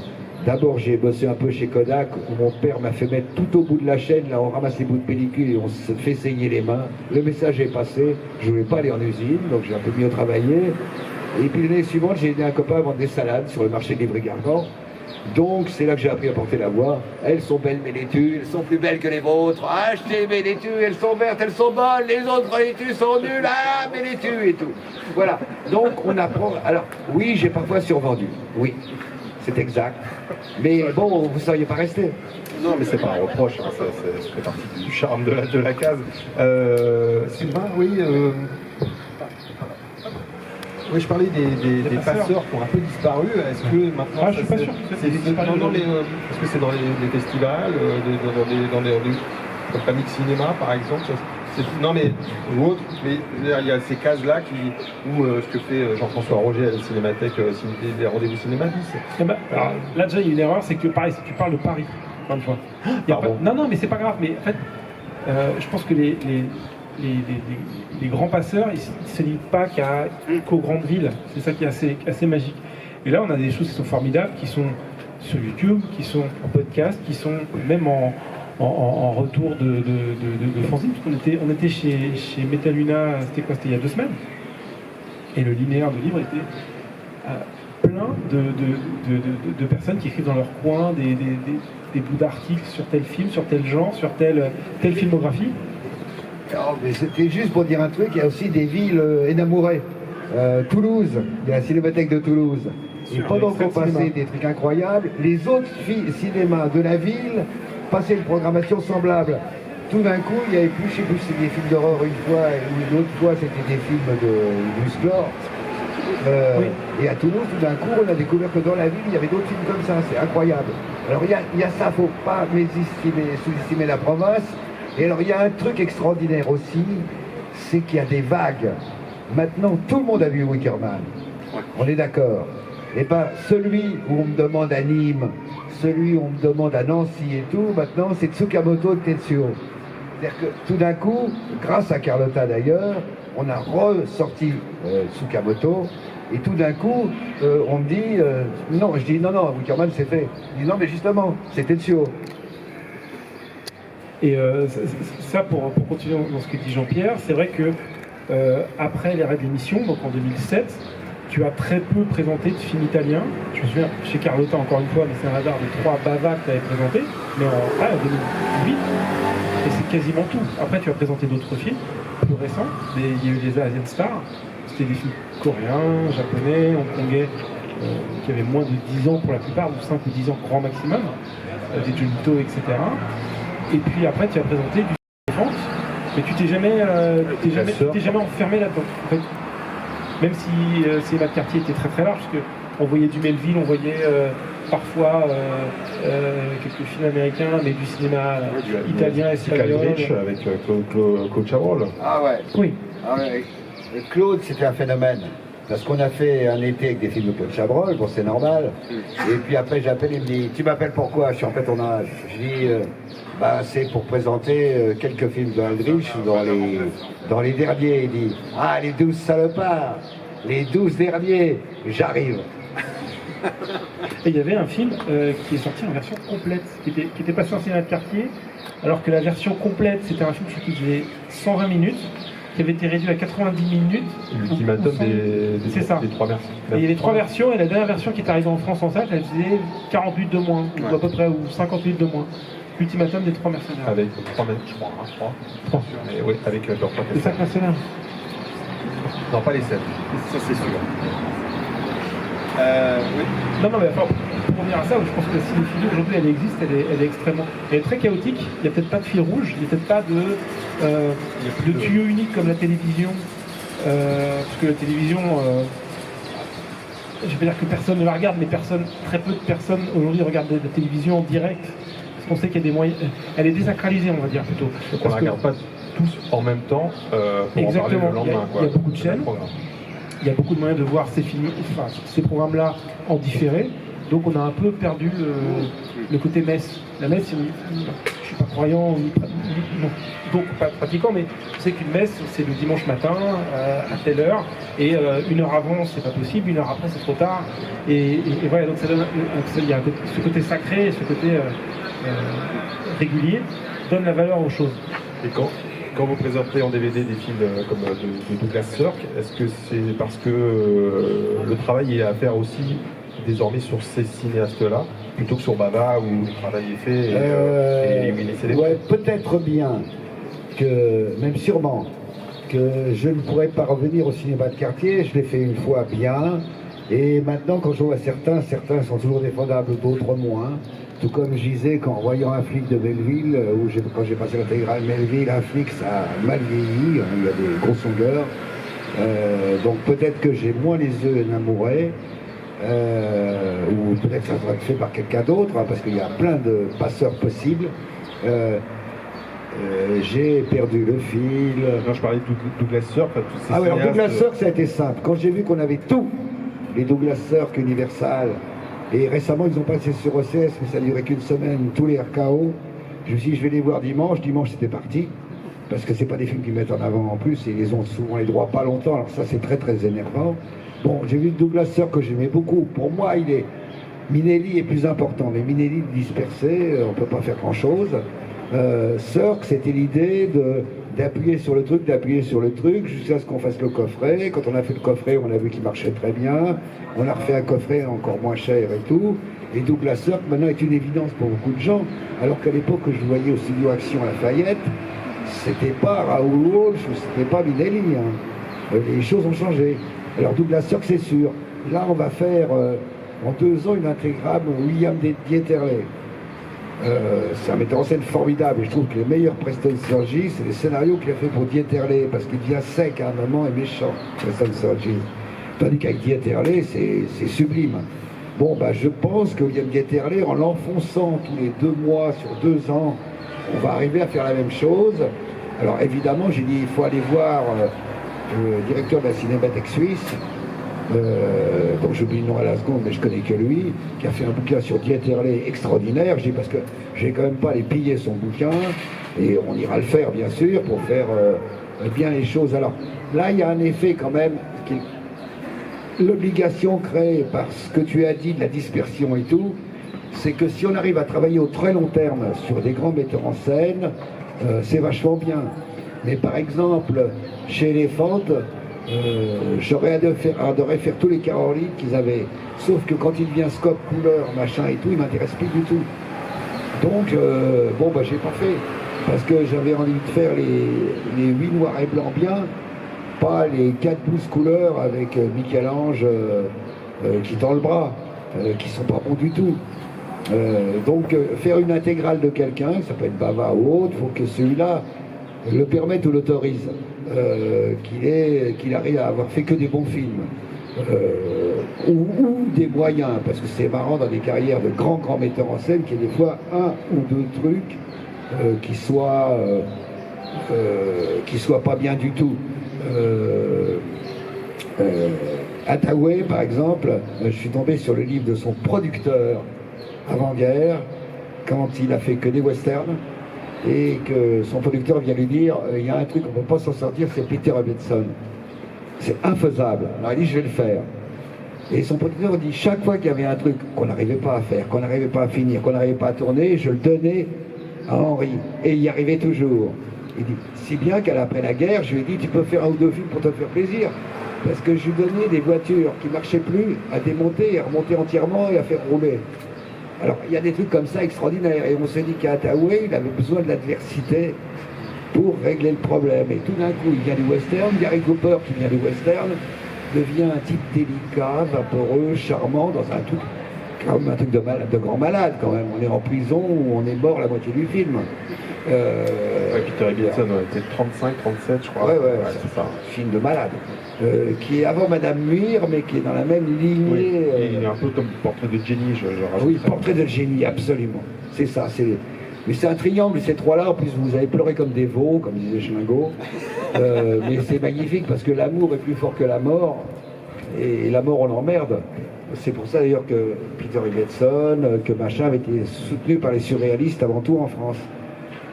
d'abord j'ai bossé un peu chez Kodak, où mon père m'a fait mettre tout au bout de la chaîne, là on ramasse les bouts de pellicule et on se fait saigner les mains. Le message est passé, je ne voulais pas aller en usine, donc j'ai un peu mieux travaillé. Et puis l'année suivante, j'ai aidé un copain à vendre des salades sur le marché de Livry-Gargan. Donc c'est là que j'ai appris à porter la voix. Elles sont belles mes laitues, elles sont plus belles que les vôtres. Achetez mes laitues, elles sont vertes, elles sont bonnes, les autres laitues sont nulles, ah mes laitues et tout. Voilà, donc on apprend. Alors oui, j'ai parfois survendu, oui, c'est exact. Mais bon, vous ne seriez pas resté. Non, mais c'est pas un reproche, hein, ça fait partie du charme de la case. Sylvain, oui. Oui, je parlais des passeurs qui ont un peu disparu. Est-ce que maintenant. Je suis pas sûr que c'est disparu. Non, mais est-ce que c'est dans les festivals, dans les comme Panic Cinéma par exemple non mais ou autre, mais il y a ces cases-là où ce que fait Jean-François Roger à la Cinémathèque, les rendez-vous cinéma. Alors, là déjà il y a une erreur, c'est que pareil, si tu parles de Paris, encore une fois. Non, mais c'est pas grave, mais en fait, je pense que les grands passeurs, ils ne se limitent pas qu'aux grandes villes. C'est ça qui est assez magique. Et là, on a des choses qui sont formidables, qui sont sur YouTube, qui sont en podcast, qui sont même en retour de fanzine. On était chez Metaluna, c'était il y a 2 semaines. Et le linéaire de livres était plein de personnes qui écrivent dans leur coin des bouts d'articles sur tel film, sur tel genre, sur telle filmographie. Alors, mais c'était juste pour dire un truc, il y a aussi des villes énamourées. Toulouse, il y a la Cinémathèque de Toulouse. Et pendant qu'on passait des trucs incroyables, les autres cinémas de la ville passaient une programmation semblable. Tout d'un coup, il y avait plus, je sais plus si c'était des films d'horreur une fois, ou une autre fois c'était des films de musclore. Et à Toulouse, tout d'un coup, on a découvert que dans la ville, il y avait d'autres films comme ça, c'est incroyable. Alors il y a ça, faut pas sous-estimer la province. Et alors il y a un truc extraordinaire aussi, c'est qu'il y a des vagues. Maintenant, tout le monde a vu Wickerman. On est d'accord. Et pas celui où on me demande à Nîmes, celui où on me demande à Nancy et tout, maintenant c'est Tsukamoto de Tetsuo. C'est-à-dire que tout d'un coup, grâce à Carlotta d'ailleurs, on a ressorti Tsukamoto, et tout d'un coup, on me dit, non, je dis non, Wickerman c'est fait. Je dis non, mais justement, c'est Tetsuo. Et ça, pour continuer dans ce que dit Jean-Pierre, c'est vrai que après l'arrêt de l'émission, donc en 2007, tu as très peu présenté de films italiens. Je me souviens, chez Carlotta, encore une fois, mais c'est un radar de 3 Bava que tu avais présenté, mais en 2008, et c'est quasiment tout. Après, tu as présenté d'autres films plus récents. Il y a eu les Asian Stars, c'était des films coréens, japonais, hongkongais, qui avaient moins de 10 ans pour la plupart, ou 5 ou 10 ans grand maximum, des Junito, etc. Et puis après, tu as présenté du défense, mais tu t'es jamais enfermé là-dedans. En fait, même si Cinéma de quartier était très très large, parce qu'on voyait du Melville, on voyait parfois quelques films américains, mais du cinéma italien, espagnol. Avec Claude Chabrol. Ah ouais. Oui. Ah ouais. Claude, c'était un phénomène. Parce qu'on a fait un été avec des films de Claude Chabrol, bon c'est normal. Et puis après j'appelle, il me dit, tu m'appelles pourquoi? Je suis en fait ton âge. Je dis, c'est pour présenter quelques films de Aldrich dans les derniers. Il dit, les 12 salopards, les 12 derniers, j'arrive. Et il y avait un film qui est sorti en version complète, qui était passé en cinéma de quartier, alors que la version complète, c'était un film qui faisait 120 minutes, qui avait été réduit à 90 minutes. L'ultimatum des 3 versions. Et il y avait 3 versions, et la dernière version qui est arrivée en France en salle, elle faisait 40 minutes de moins, ou à peu près, ou 50 minutes de moins. L'ultimatum des 3 mercenaires. Avec 3 mètres, je crois. 3. Mais oui, avec leur 3 Les 5 mercenaires. Non, pas les 7. Ça, c'est sûr. Oui. Non, mais enfin, pour revenir à ça, je pense que la cinéphilie aujourd'hui, elle existe, elle est extrêmement. Elle est très chaotique, il n'y a peut-être pas de fil rouge, il n'y a peut-être pas de tuyau unique comme la télévision. Parce que la télévision, je vais dire que personne ne la regarde, mais très peu de personnes aujourd'hui regardent la télévision en direct. Parce qu'on sait qu'il y a des moyens. Elle est désacralisée, on va dire plutôt. Donc on ne la regarde pas tous en même temps pour en parler le lendemain. Il y a beaucoup de chaînes. Il y a beaucoup de moyens de voir ces programmes-là en différé. Donc on a un peu perdu le côté messe. La messe, je ne suis pas croyant, donc pas pratiquant, mais je sais qu'une messe, c'est le dimanche matin, à telle heure, et 1 heure avant, c'est pas possible, 1 heure après, c'est trop tard. Et voilà, donc ça donne, il y a ce côté sacré et ce côté régulier donne la valeur aux choses. Et quand vous présentez en DVD des films comme de Douglas Sirk, est-ce que c'est parce que le travail est à faire aussi désormais sur ces cinéastes-là, plutôt que sur Bava où le travail est fait et où il essaie ouais, peut-être bien, même sûrement, que je ne pourrais pas revenir au cinéma de quartier, je l'ai fait une fois bien, et maintenant quand je vois certains sont toujours défendables, d'autres moins. Tout comme je disais qu'en voyant un flic de Belleville, quand j'ai passé l'intégrale Melville, un flic ça a mal vieilli, il y a des grosses longueurs. Donc peut-être que j'ai moins les œufs énamourés, ou peut-être que ça sera fait par quelqu'un d'autre, hein, parce qu'il y a plein de passeurs possibles. J'ai perdu le fil. Non, je parlais de Douglas Sirk, enfin, tous ces Ah oui, alors cinéastes. Douglas Sirk, ça a été simple. Quand j'ai vu qu'on avait tout, les Douglas Sirk, Universal, et récemment ils ont passé sur OCS, mais ça a duré qu'une semaine, tous les RKO, je me suis dit je vais les voir dimanche. Dimanche c'était parti, parce que c'est pas des films qu'ils mettent en avant en plus, et ils ont souvent les droits pas longtemps, alors ça c'est très très énervant. Bon, j'ai vu Douglas Sirk que j'aimais beaucoup. Pour moi, Minelli est plus important, mais Minelli dispersé, on peut pas faire grand chose. Sirk, c'était l'idée d'appuyer sur le truc, jusqu'à ce qu'on fasse le coffret. Quand on a fait le coffret, on a vu qu'il marchait très bien. On a refait un coffret encore moins cher et tout. Et Douglas Sirk, maintenant, est une évidence pour beaucoup de gens. Alors qu'à l'époque que je voyais au studio Action à Lafayette, c'était pas Raoul Walsh, c'était pas Minelli. Hein. Les choses ont changé. Alors Douglas Sirk, c'est sûr. Là, on va faire en 2 ans une intégrale William Dieterle. C'est un metteur en scène formidable et je trouve que les meilleurs Preston Sturges, c'est les scénarios qu'il a fait pour Dieterle, parce qu'il devient sec à un moment et méchant, Preston Sturges. Tandis qu'avec Dieterle, c'est sublime. Bon, bah, je pense que William Dieterle, en l'enfonçant tous les 2 mois sur 2 ans, on va arriver à faire la même chose. Alors évidemment, j'ai dit, il faut aller voir le directeur de la Cinémathèque suisse, donc j'oublie le nom à la seconde, mais je connais que lui, qui a fait un bouquin sur Dieterle extraordinaire. Je dis parce que je vais quand même pas aller piller son bouquin, et on ira le faire bien sûr pour faire bien les choses. Alors là, il y a un effet quand même, l'obligation créée par ce que tu as dit de la dispersion et tout, c'est que si on arrive à travailler au très long terme sur des grands metteurs en scène, c'est vachement bien. Mais par exemple, chez Elephant, j'aurais adoré faire tous les Caroline qu'ils avaient. Sauf que quand il devient scope, couleur, machin et tout, il m'intéresse plus du tout. Donc, bon, bah j'ai pas fait. Parce que j'avais envie de faire les 8 noirs et blancs bien, pas les 4 12 couleurs avec Michel-Ange qui tend le bras, qui sont pas bons du tout. Donc, faire une intégrale de quelqu'un, ça peut être Bava ou autre, il faut que celui-là le permette ou l'autorise. Qu'il arrive à avoir fait que des bons films ou des moyens, parce que c'est marrant dans des carrières de grands metteurs en scène qu'il y ait des fois 1 ou 2 trucs qui soient pas bien du tout. Hathaway par exemple, je suis tombé sur le livre de son producteur avant-guerre quand il a fait que des westerns, et que son producteur vient lui dire il y a un truc, on ne peut pas s'en sortir, c'est Peter Robertson. C'est infaisable. Alors il dit je vais le faire. Et son producteur dit chaque fois qu'il y avait un truc qu'on n'arrivait pas à faire, qu'on n'arrivait pas à finir, qu'on n'arrivait pas à tourner, je le donnais à Henry. Et il y arrivait toujours. Il dit si bien qu'après la guerre, je lui ai dit tu peux faire 1 ou 2 films pour te faire plaisir. Parce que je lui donnais des voitures qui ne marchaient plus à démonter, à remonter entièrement et à faire rouler. Alors, il y a des trucs comme ça extraordinaires. Et on s'est dit qu'à Hathaway, il avait besoin de l'adversité pour régler le problème. Et tout d'un coup, il vient du western. Gary Cooper, qui vient du western, devient un type délicat, vaporeux, charmant, dans un truc, comme un truc de grand malade, quand même. On est en prison ou on est mort la moitié du film. Peter Ibbotson, c'était 35, 37, je crois. Ouais, c'est ça. Film de malade. Qui est avant Madame Muir, mais qui est dans la même lignée. Oui, il est un peu comme le portrait de Jenny, je rajoute. Oui, portrait de Jenny, absolument. C'est ça. Mais c'est un triangle, ces 3-là. En plus, vous avez pleuré comme des veaux, comme disait Schlingo. Mais c'est magnifique parce que l'amour est plus fort que la mort. Et la mort, on l'emmerde. C'est pour ça d'ailleurs que Peter Ibbotson, que machin, avait été soutenu par les surréalistes avant tout en France.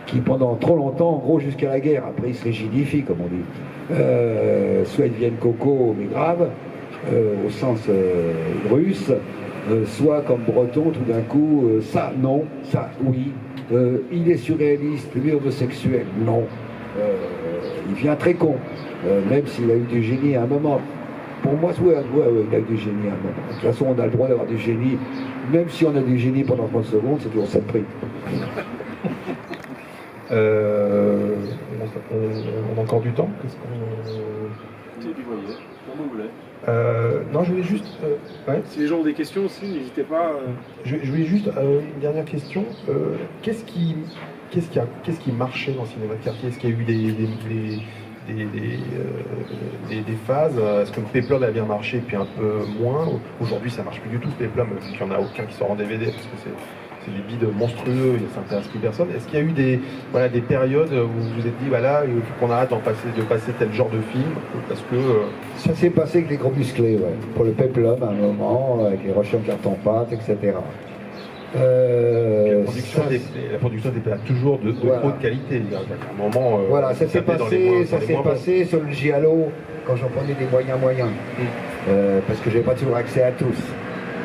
Qui pendant trop longtemps, en gros jusqu'à la guerre, après ils se rigidifient comme on dit, soit ils deviennent coco mais grave, au sens russe, soit comme breton tout d'un coup, ça non, ça oui, il est surréaliste, lui homosexuel, non, il vient très con, même s'il a eu du génie à un moment. Pour moi, ouais, il a eu du génie à un moment. De toute façon, on a le droit d'avoir du génie, même si on a du génie pendant 30 secondes, c'est toujours ça de prix. On a encore du temps. Qu'est-ce qu'on... Comme vous voulez. Non, je voulais juste... ouais. Si les gens ont des questions aussi, n'hésitez pas. Je voulais juste une dernière question. Qu'est-ce qui marchait dans le cinéma de quartier? Est-ce qu'il y a eu des phases. Est-ce que le Peplum a bien marché, puis un peu moins? Aujourd'hui, ça marche plus du tout, ce Peplum, vu qu'il n'y en a aucun qui sort en DVD, parce que c'est des bides monstrueux, et ça n'intéresse plus personne. Est-ce qu'il y a eu des périodes où vous vous êtes dit, voilà, il faut qu'on arrête de passer tel genre de film, parce que... Ça s'est passé avec les gros musclés, ouais. Pour le Peplum, à un moment, avec les rochers en carton-pâte, etc. La production n'était pas toujours de voilà. haute qualité. Il y a un moment, voilà, ça s'est passé sur le Giallo quand j'en prenais des moyens. Parce que j'avais pas toujours accès à tous.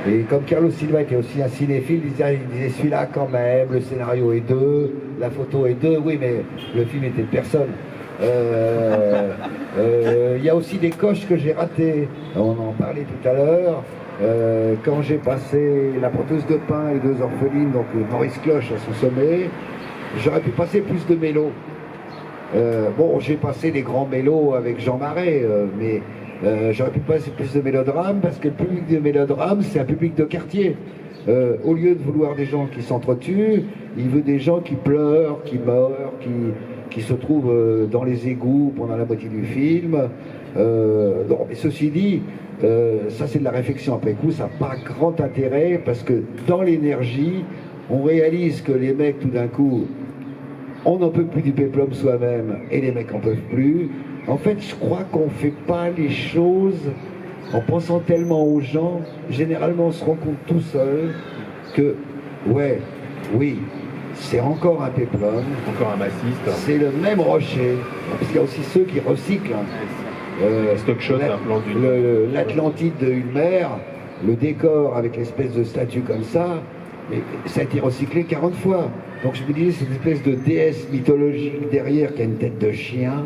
Et comme Carlos Silva était aussi un cinéphile, il disait celui-là quand même, le scénario est 2, la photo est 2, oui, mais le film était de personne. Il y a aussi des coches que j'ai ratées. On en parlait tout à l'heure. Quand j'ai passé La Porteuse de pain et 2 orphelines, donc Maurice Cloche à son sommet, j'aurais pu passer plus de mélos. Bon, j'ai passé des grands mélos avec Jean Marais, mais j'aurais pu passer plus de mélodrames parce que le public de mélodrame, c'est un public de quartier. Au lieu de vouloir des gens qui s'entretuent, il veut des gens qui pleurent, qui meurent, qui se trouvent dans les égouts pendant la moitié du film. Non, mais ceci dit, ça c'est de la réflexion après coup, ça n'a pas grand intérêt parce que dans l'énergie, on réalise que les mecs tout d'un coup, on n'en peut plus du péplum soi-même et les mecs n'en peuvent plus. En fait, je crois qu'on ne fait pas les choses en pensant tellement aux gens. Généralement, on se rend compte tout seul que, oui, c'est encore un péplum. Encore un massiste. C'est le même rocher. Parce qu'il y a aussi ceux qui recyclent. Stock shot, l'Atlantide de Ulmer, le décor avec l'espèce de statue comme ça, ça a été recyclé 40 fois. Donc je me disais, cette espèce de déesse mythologique derrière qui a une tête de chien,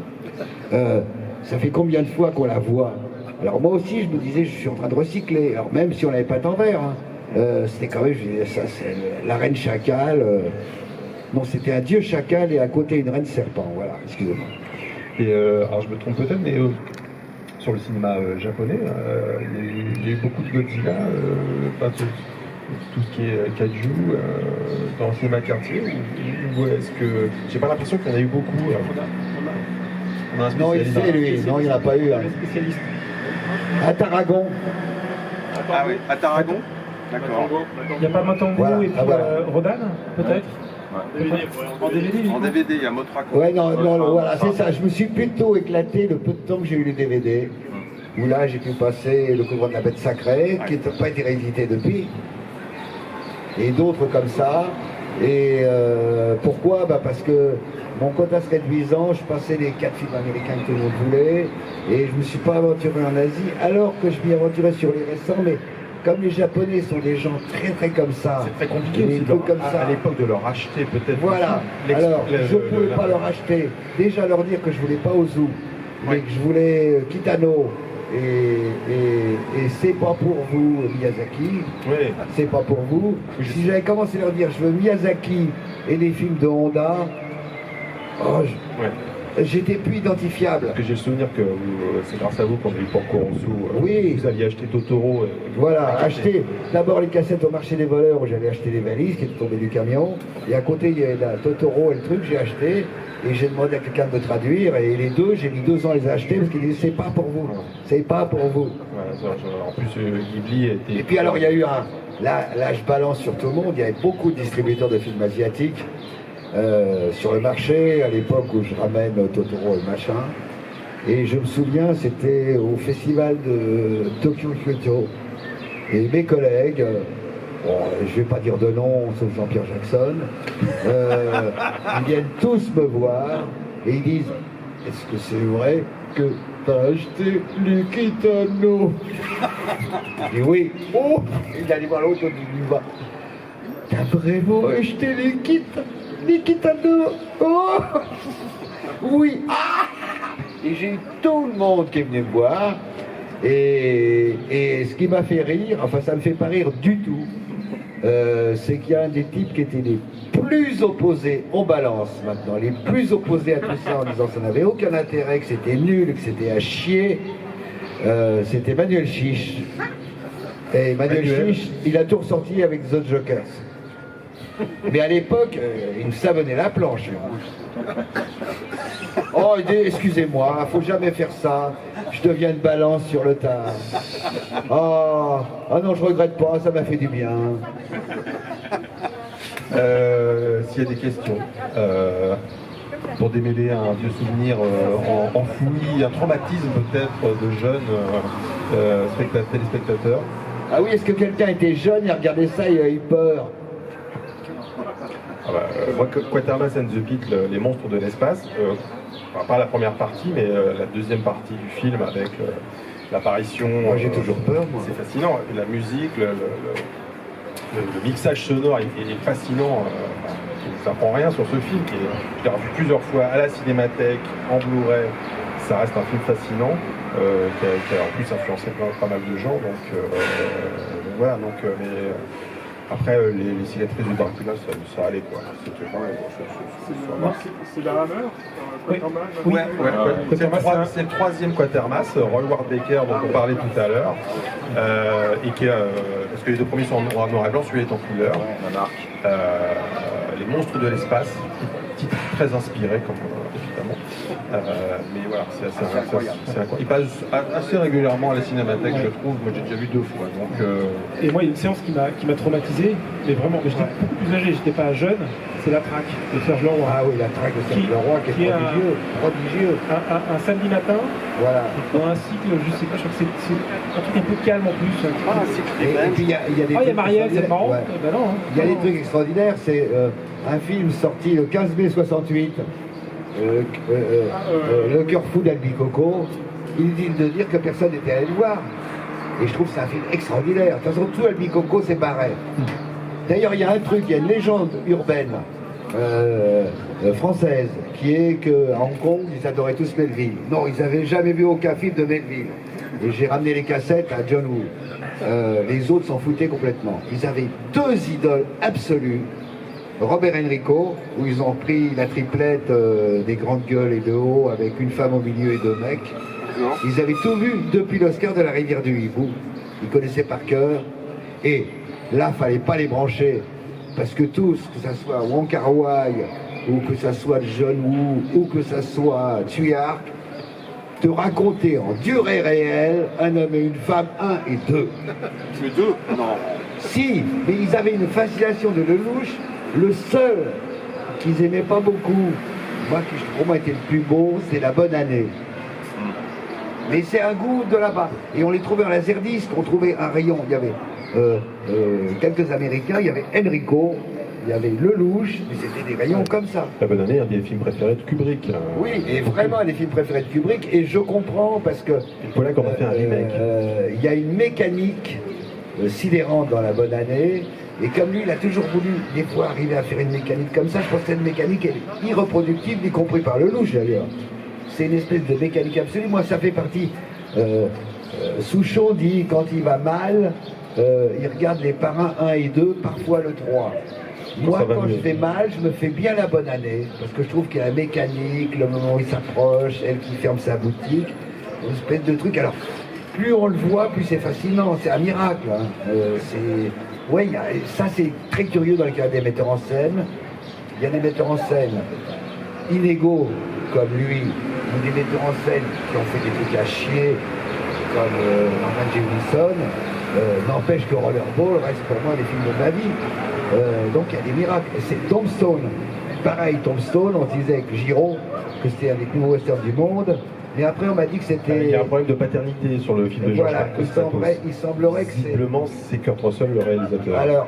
ça fait combien de fois qu'on la voit? Alors moi aussi, je me disais, je suis en train de recycler. Alors même si on n'avait pas d'envers, c'était quand même, je disais, ça c'est la reine chacal. Non, c'était un dieu chacal et à côté une reine serpent. Voilà, excusez-moi. Et alors je me trompe peut-être, mais sur le cinéma japonais, il y a eu beaucoup de Godzilla, tout ce qui est kaiju dans le cinéma quartier, ou est-ce que... J'ai pas l'impression qu'il y en a eu beaucoup. On a un non, il sait lui, non, il n'y en a pas eu. Spécialiste. À Tarragon. Ah oui, à Tarragon. D'accord. Il n'y a pas Matango Voilà, et puis voilà. Rodan, peut-être en DVD. En DVD, il y a Motraco. Ouais, non, voilà, c'est ça. Je me suis plutôt éclaté le peu de temps que j'ai eu les DVD. Où là, j'ai pu passer Le Couvreur de la Bête Sacrée, qui n'a pas été réédité depuis. Et d'autres comme ça. Et pourquoi? Parce que mon quota se réduisant, je passais les 4 films américains que tout le monde voulait. Et je ne me suis pas aventuré en Asie, alors que je m'y aventurais sur les récents. Mais comme les Japonais sont des gens très très comme ça, c'est très compliqué aussi à l'époque de leur acheter peut-être. Voilà, alors je ne pouvais pas leur acheter, déjà leur dire que je ne voulais pas Ozu, mais que je voulais Kitano, et c'est pas pour vous Miyazaki, c'est pas pour vous. Si j'avais commencé à leur dire je veux Miyazaki et des films de Honda, j'étais plus identifiable. Parce que j'ai le souvenir que c'est grâce à vous qu'on a eu Porco Rosso. Oui. Vous aviez acheté Totoro. Voilà, acheter d'abord les cassettes au marché des voleurs où j'allais acheter des valises qui étaient tombées du camion. Et à côté, il y avait la Totoro et le truc, j'ai acheté. Et j'ai demandé à quelqu'un de me traduire. Et les deux, j'ai mis 2 ans à les acheter parce qu'ils disaient c'est pas pour vous. C'est pas pour vous. En plus, Ghibli était. Et puis alors, il y a eu un. Là, je balance sur tout le monde. Il y avait beaucoup de distributeurs de films asiatiques. Sur le marché, à l'époque où je ramène Totoro et machin. Et je me souviens, c'était au festival de Tokyo Kyoto. Et mes collègues, je vais pas dire de nom, sauf Jean-Pierre Jackson, ils viennent tous me voir et ils disent « Est-ce que c'est vrai que t'as acheté les Kitano ?» Je dis « Oui. » Oh, il allait voir l'autre, il dit « T'as vraiment acheté les Kitano ?» Oh, oui. Ah. Et j'ai eu tout le monde qui est venu me voir. Et ce qui m'a fait rire, enfin ça me fait pas rire du tout, c'est qu'il y a un des types qui était les plus opposés, on balance maintenant, les plus opposés à tout ça en disant que ça n'avait aucun intérêt, que c'était nul, que c'était à chier, c'était Manuel Chiche. Et Manuel Chiche, il a tout ressorti avec The Jokers. Mais à l'époque, il me savonnait la planche. Oh, excusez-moi, faut jamais faire ça. Je deviens une balance sur le tard. Oh, non, je regrette pas, ça m'a fait du bien. S'il y a des questions, pour démêler un vieux souvenir enfoui, un traumatisme peut-être de jeunes téléspectateurs. Ah oui, est-ce que quelqu'un était jeune, il a regardé ça, il a eu peur? Moi, Quatermass and the Pit, les monstres de l'espace, pas la première partie, mais la deuxième partie du film avec l'apparition. Moi j'ai toujours peur, moi. C'est fascinant, la musique, le mixage sonore est fascinant. Ça prend rien sur ce film, je l'ai revu plusieurs fois à la Cinémathèque, en Blu-ray. Ça reste un film fascinant, qui a en plus influencé pas mal de gens. Donc voilà, mais après les cicatrices de Dracula, ça allait quoi. C'était vraiment C'est la rameur Oui. C'est le troisième Quatermass, Roy Ward Baker dont on parlait tout à l'heure, et qui parce que les deux premiers sont en noir et blanc, celui-là est en couleur. Les monstres de l'espace, titre très inspiré comme évidemment. Mais voilà, il passe assez régulièrement à la Cinémathèque, je trouve. Moi j'ai déjà vu 2 fois. Donc, Et moi, il y a une séance qui m'a traumatisé, mais vraiment, j'étais beaucoup plus âgé, j'étais pas jeune, c'est La Traque de Serge Leroy. Ah oui, La Traque de Serge Leroy qui est prodigieux. Un samedi matin, voilà. Dans un cycle, je sais pas, je crois que c'est un truc un peu calme en plus. Et puis il y a des il y a Marielle, c'est marrant. Ouais. Ben non, Il y a des trucs extraordinaires, c'est un film sorti le 15 mai 68, Le cœur fou d'Albi Coco. Inutile de dire que personne n'était allé le voir. Et je trouve que c'est un film extraordinaire. De toute façon, tout Albi Coco, c'est pareil. D'ailleurs, il y a un truc, il y a une légende urbaine française qui est qu'à Hong Kong, ils adoraient tous Melville. Non, ils n'avaient jamais vu aucun film de Melville. Et j'ai ramené les cassettes à John Woo. Les autres s'en foutaient complètement. Ils avaient 2 idoles absolues. Robert Enrico, où ils ont pris la triplette des grandes gueules et de haut, avec une femme au milieu et 2 mecs. Ils avaient tout vu depuis l'Oscar de la rivière du Hibou. Ils connaissaient par cœur. Et là, fallait pas les brancher. Parce que tous, que ça soit Wong Kar-wai, ou que ça soit John Woo, ou que ça soit Tsui Hark, te raconter en durée réelle un homme et une femme, 1 et 2. Mais 2 Non. Si, mais ils avaient une fascination de Lelouch. Le seul qu'ils aimaient pas beaucoup, moi qui pour moi était le plus beau, c'est La Bonne Année. Mais c'est un goût de là-bas. Et on les trouvait en laserdisc, on trouvait un rayon. Il y avait quelques Américains, il y avait Enrico, il y avait Lelouch, mais c'était des rayons comme ça. La Bonne Année, un des films préférés de Kubrick. Oui, et vraiment un des films préférés de Kubrick. Et je comprends parce que Voilà qu'on a fait un remake. il y a une mécanique sidérante dans La Bonne Année. Et comme lui, il a toujours voulu, des fois, arriver à faire une mécanique comme ça, je pense que cette mécanique est irreproductible, y compris par Lelouch d'ailleurs. C'est une espèce de mécanique absolue. Moi, ça fait partie. Souchon dit, quand il va mal, il regarde les parrains 1 et 2, parfois le 3. Moi, quand je vais mal, je me fais bien La Bonne Année, parce que je trouve qu'il y a la mécanique, le moment où il s'approche, elle qui ferme sa boutique, une espèce de truc. Alors, plus on le voit, plus c'est fascinant, c'est un miracle. Hein. Ouais, ça c'est très curieux dans le cas des metteurs en scène. Il y a des metteurs en scène inégaux comme lui, ou des metteurs en scène qui ont fait des trucs à chier, comme Norman Jewison. N'empêche que Rollerball reste pour moi les films de ma vie. Donc il y a des miracles. Et c'est Tombstone. Pareil, Tombstone, on disait avec Giraud que c'était un des plus beaux westerns du monde. Mais après, on m'a dit que c'était... Il y a un problème de paternité sur le film de Voilà, Jean-Jacques il semblerait que c'est... Visiblement, c'est Kurt Russell, le réalisateur. Alors,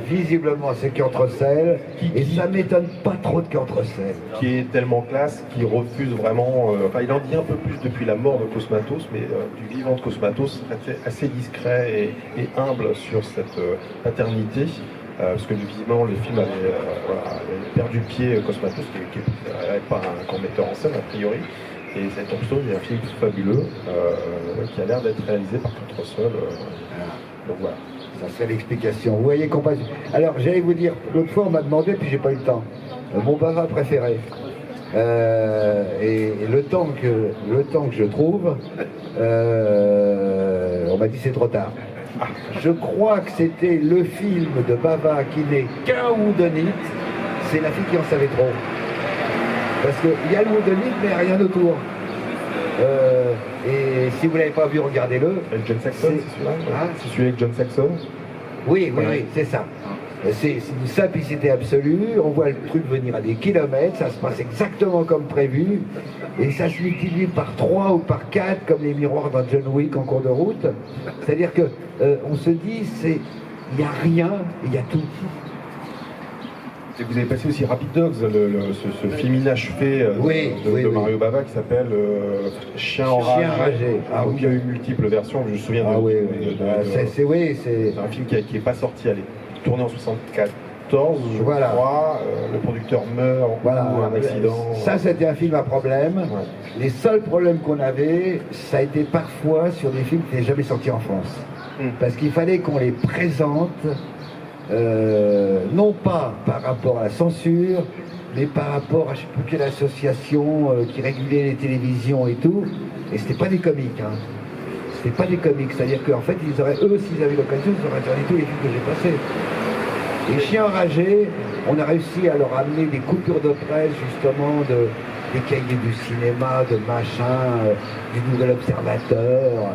visiblement, c'est Kurt Russell, et ça m'étonne pas trop de Kurt Russell. Qui est tellement classe, qu'il refuse vraiment... Enfin, il en dit un peu plus depuis la mort de Cosmatos, mais du vivant de Cosmatos, restait assez discret et humble sur cette paternité. Parce que visiblement, le film avait perdu pied Cosmatos, qui n'est pas un grand metteur en scène, a priori. Et cette Tombstone, il y a un film fabuleux qui a l'air d'être réalisé par Kurt Russell. Donc voilà. Ça serait l'explication. Vous voyez qu'on passe. Alors j'allais vous dire, l'autre fois on m'a demandé, puis j'ai pas eu le temps. Mon bavard préféré. Et le temps que je trouve, on m'a dit c'est trop tard. Je crois que c'était le film de Bava qui n'est qu'un whodunit, c'est La fille qui en savait trop. Parce qu'il y a le whodunit, mais rien autour. Et si vous ne l'avez pas vu, regardez-le. Avec John Saxon, c'est celui-là Hein C'est celui avec John Saxon. Oui, c'est ça. C'est une simplicité absolue, on voit le truc venir à des kilomètres, ça se passe exactement comme prévu, et ça se multiplie par 3 ou par 4 comme les miroirs dans John Wick en cours de route. C'est-à-dire que on se dit, il n'y a rien, il y a tout. Et vous avez passé aussi Rapid Dogs, ce film inachevé de Mario Bava qui s'appelle Chien enragé. Ah, donc il y a eu multiples versions, je me souviens c'est un film qui n'est pas sorti, tourné en 74, je crois. Le producteur meurt ou un accident. Ça, c'était un film à problème. Ouais. Les seuls problèmes qu'on avait, ça a été parfois sur des films qui n'étaient jamais sortis en France. Parce qu'il fallait qu'on les présente, non pas par rapport à la censure, mais par rapport à je ne sais plus quelle association qui régulait les télévisions et tout. Et c'était pas des comiques. Hein. C'était pas des comiques. C'est-à-dire qu'en fait, eux, s'ils avaient l'occasion, ils auraient interdit tous les films que j'ai passés. Les Chiens enragés, on a réussi à leur amener des coupures de presse, justement, des cahiers du cinéma, de machin, du Nouvel Observateur,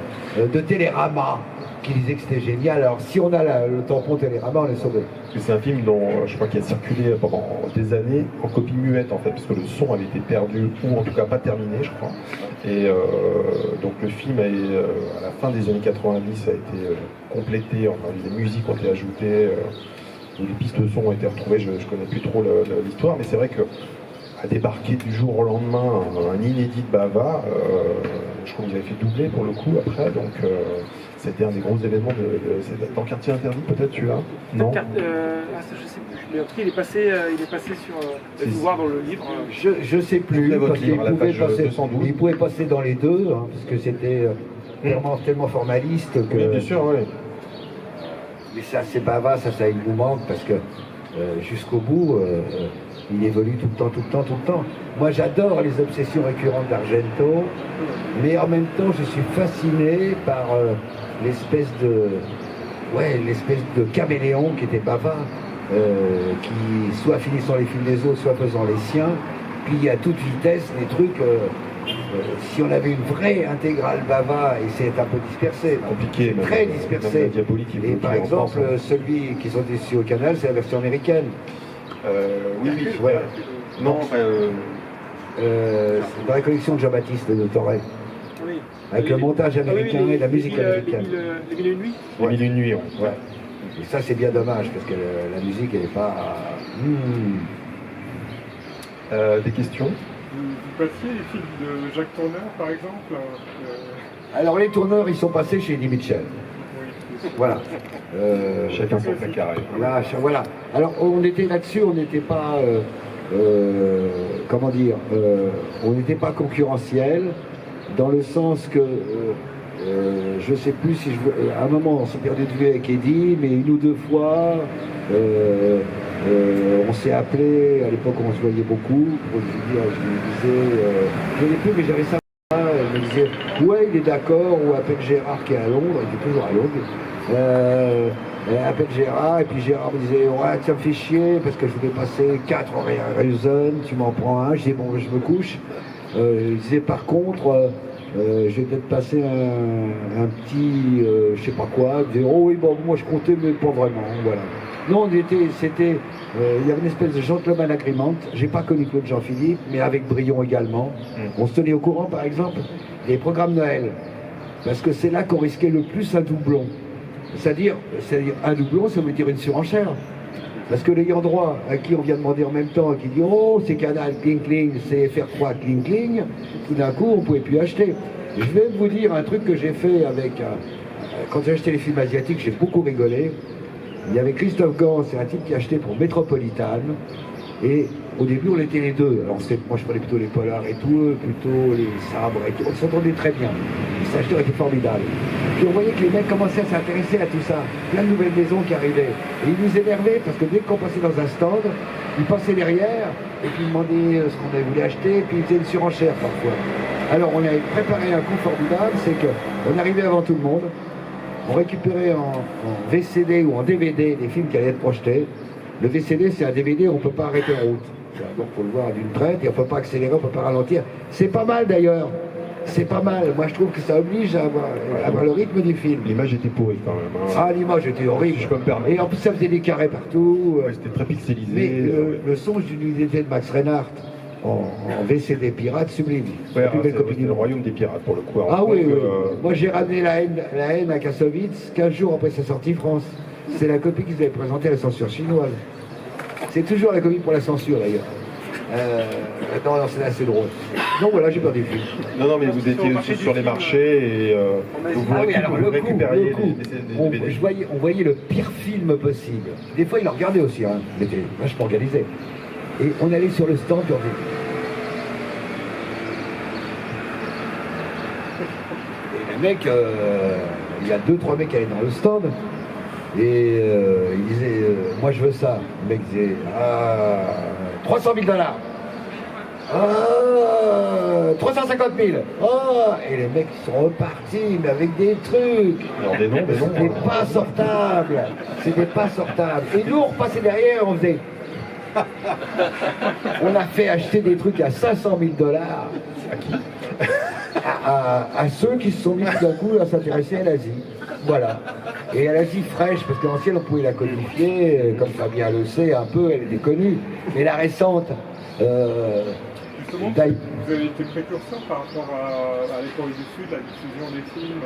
de Télérama, qui disaient que c'était génial. Alors, si on a le tampon Télérama, on est sauvé. C'est un film dont je crois qu'il a circulé pendant des années en copie muette, en fait, parce que le son avait été perdu, ou en tout cas pas terminé, je crois. Et donc le film, à la fin des années 90, a été complété, enfin, les musiques ont été ajoutées. Où les pistes de son ont été retrouvées, je ne connais plus trop l'histoire, mais c'est vrai que à débarquer du jour au lendemain un inédit de Bava, je crois qu'ils avaient fait doubler pour le coup après, donc c'était un des gros événements c'est dans Quartier Interdit peut-être celui-là. Non. Je sais plus. Mais en tout cas, il est passé sur. Vous voir dans le livre. Je sais plus, parce qu'il pouvait passer dans les deux, hein, parce que c'était tellement formaliste que. Oui, bien sûr, oui. Mais ça, c'est Bava, ça il nous manque parce que jusqu'au bout, il évolue tout le temps. Moi, j'adore les obsessions récurrentes d'Argento, mais en même temps, je suis fasciné par l'espèce de caméléon qui était Bava, qui soit finissant les films des autres, soit faisant les siens, puis à toute vitesse, les trucs. Si on avait une vraie intégrale Bava, et c'est un peu dispersé, compliqué, très dispersé. Et par exemple, celui qui sont dessus au canal, c'est la version américaine. Oui. Non, c'est dans la collection de Jean-Baptiste de Torre. Oui. Avec le montage américain et la musique américaine. Les Mille et une nuits. Les Mille et une nuits, ouais. Et ça, c'est bien dommage, parce que la musique, elle n'est pas. Des questions? Vous passiez les films de Jacques Tourneur, par exemple Alors, les tourneurs, ils sont passés chez Eddie Mitchell. Oui. Voilà. Chacun son précaré. Voilà. Alors, on était là-dessus, on n'était pas. Comment dire on n'était pas concurrentiel, dans le sens que. Je sais plus si à un moment, on s'est perdu de vue avec Eddie, mais une ou deux fois. On s'est appelé, à l'époque on se voyait beaucoup, pour lui dire, je lui disais, je ne l'ai plus mais j'avais ça, je me disais, ouais il est d'accord, ou appelle Gérard qui est à Londres, il est toujours à Londres, appelle Gérard, et puis Gérard me disait, ouais ça me fait chier, parce que je voulais passer 4 Horizon, tu m'en prends un, je dis bon je me couche, il disait par contre, je vais peut-être passer un petit, je sais pas quoi, il disait, oh oui bon moi je comptais mais pas vraiment, voilà. Non, il y avait une espèce de gentleman agreement. J'ai pas connu Claude Jean-Philippe, mais avec Brion également. On se tenait au courant, par exemple, des programmes Noël. Parce que c'est là qu'on risquait le plus un doublon. C'est-à-dire un doublon, ça veut dire une surenchère. Parce que l'ayant droit, à qui on vient demander en même temps, qui dit « Oh, c'est Canal, cling, cling, c'est FR3, cling, cling », tout d'un coup, on ne pouvait plus acheter. Je vais vous dire un truc que j'ai fait avec... quand j'ai acheté les films asiatiques, j'ai beaucoup rigolé. Il y avait Christophe Gans, c'est un type qui achetait pour Métropolitane. Et au début, on était les deux. Alors, moi, je prenais plutôt les polars et tout, eux, plutôt les sabres et tout. On s'entendait très bien. Les acheteurs étaient formidables. Puis on voyait que les mecs commençaient à s'intéresser à tout ça. Plein de nouvelles maisons qui arrivaient. Et ils nous énervaient parce que dès qu'on passait dans un stand, ils passaient derrière et puis ils demandaient ce qu'on voulu acheter, et puis ils faisaient une surenchère parfois. Alors, on avait préparé un coup formidable, c'est qu'on arrivait avant tout le monde. on récupérait en VCD ou en DVD des films qui allaient être projetés. Le VCD, c'est un DVD, on ne peut pas arrêter en route. Donc, il faut le voir d'une traite et on ne peut pas accélérer, on ne peut pas ralentir. C'est pas mal d'ailleurs. C'est pas mal. Moi, je trouve que ça oblige à avoir le rythme du film. L'image était pourrie quand même. Hein. Ah, l'image était horrible. Si je peux me permettre. Et en plus, ça faisait des carrés partout. Ouais, c'était très pixelisé. Mais le songe d'une unité de Max Reinhardt en VCD pirate sublime. Ouais, La plus belle copie c'était du le monde. royaume des pirates pour le coup. Ah Alors, oui, donc, oui. Moi, j'ai ramené la haine à Kassovitz 15 jours après sa sortie France. C'est la copie qu'ils avaient présentée à la censure chinoise. C'est toujours la copie pour la censure d'ailleurs. Non, c'est assez drôle. Donc voilà, j'ai perdu le film. Non, mais vous étiez aussi sur les marchés et vous Ah oui, alors vous récupériez le coup, les DVD. on voyait le pire film possible. Des fois, il en regardait aussi, hein. Il était vachement organisé. Et on allait sur le stand, puis on disait... Et les mecs, il y a 2-3 mecs qui allaient dans le stand, et ils disaient, moi je veux ça. Le mec disait, 300 000 $. 350 000. Et les mecs sont repartis, mais avec des trucs. Alors des noms. C'était pas sortable. C'était pas sortable. Et nous, on repassait derrière, on faisait. On a fait acheter des trucs à 500 000 $. À qui? À ceux qui se sont mis tout d'un coup à s'intéresser à l'Asie. Voilà. Et à l'Asie fraîche, parce que l'ancienne, on pouvait la codifier, comme Fabien le sait un peu, elle était connue. Mais la récente, Justement, vous avez été précurseur par rapport à la Corée du Sud, la diffusion des films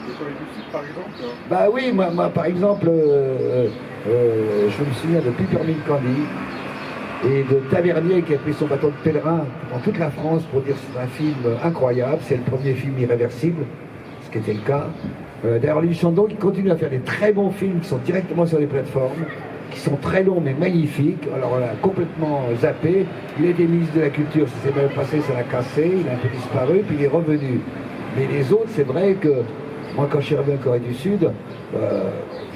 de Corée du Sud, par exemple. bah oui, moi par exemple, je me souviens de Peppermint Candy et de Tavernier qui a pris son bâton de pèlerin dans toute la France pour dire que c'est un film incroyable, c'est le premier film irréversible, ce qui était le cas. D'ailleurs, Lee Chandon qui continue à faire des très bons films qui sont directement sur les plateformes, qui sont très longs mais magnifiques. Alors on l'a complètement zappé. Il était ministre de la Culture, ça s'est mal passé, ça l'a cassé, il a un peu disparu, puis il est revenu. Mais les autres, c'est vrai que moi quand je suis revenu en Corée du Sud,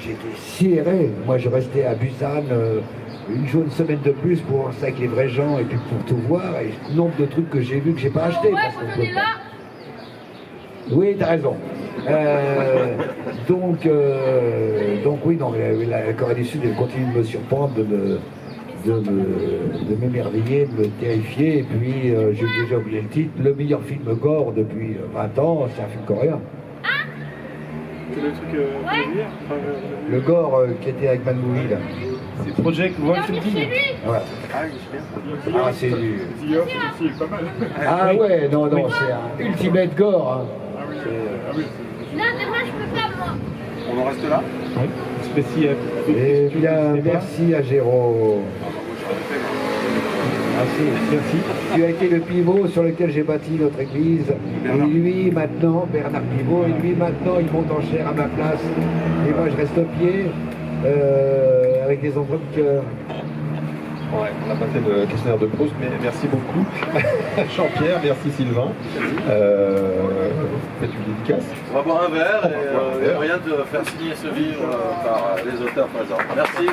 j'étais sidéré. Moi je restais à Busan une semaine de plus pour voir ça avec les vrais gens et puis pour tout voir. Et le nombre de trucs que j'ai vus que j'ai pas acheté. Parce qu'on peut pas. Oui, t'as raison. Donc oui, non, la Corée du Sud elle continue de me surprendre, de m'émerveiller, de me terrifier. Et puis, j'ai déjà oublié le titre, le meilleur film gore depuis 20 ans, c'est un film coréen. C'est le truc que vous voulez dire Le gore qui était avec Man Movie, là. C'est Project 115. Ouais. Ah, c'est du... The Off aussi est pas mal. Ah ouais, non, c'est un ultimate gore. Hein. Ah oui, Non, mais moi je peux pas, moi. On en reste là? Oui. Spécial. Eh bien, merci à Géraud. Merci. Tu as été le pivot sur lequel j'ai bâti notre église. Et lui, maintenant, Bernard Pivot, et lui, maintenant, il monte en chair à ma place. Et moi, je reste au pied, avec des enfants de cœur. Ouais, on n'a pas fait de questionnaire de Proust, mais merci beaucoup. Jean-Pierre, merci Sylvain. Faites une dédicace. On va boire un verre boire un et verre. moyen de faire signer ce livre par les auteurs présents. Merci.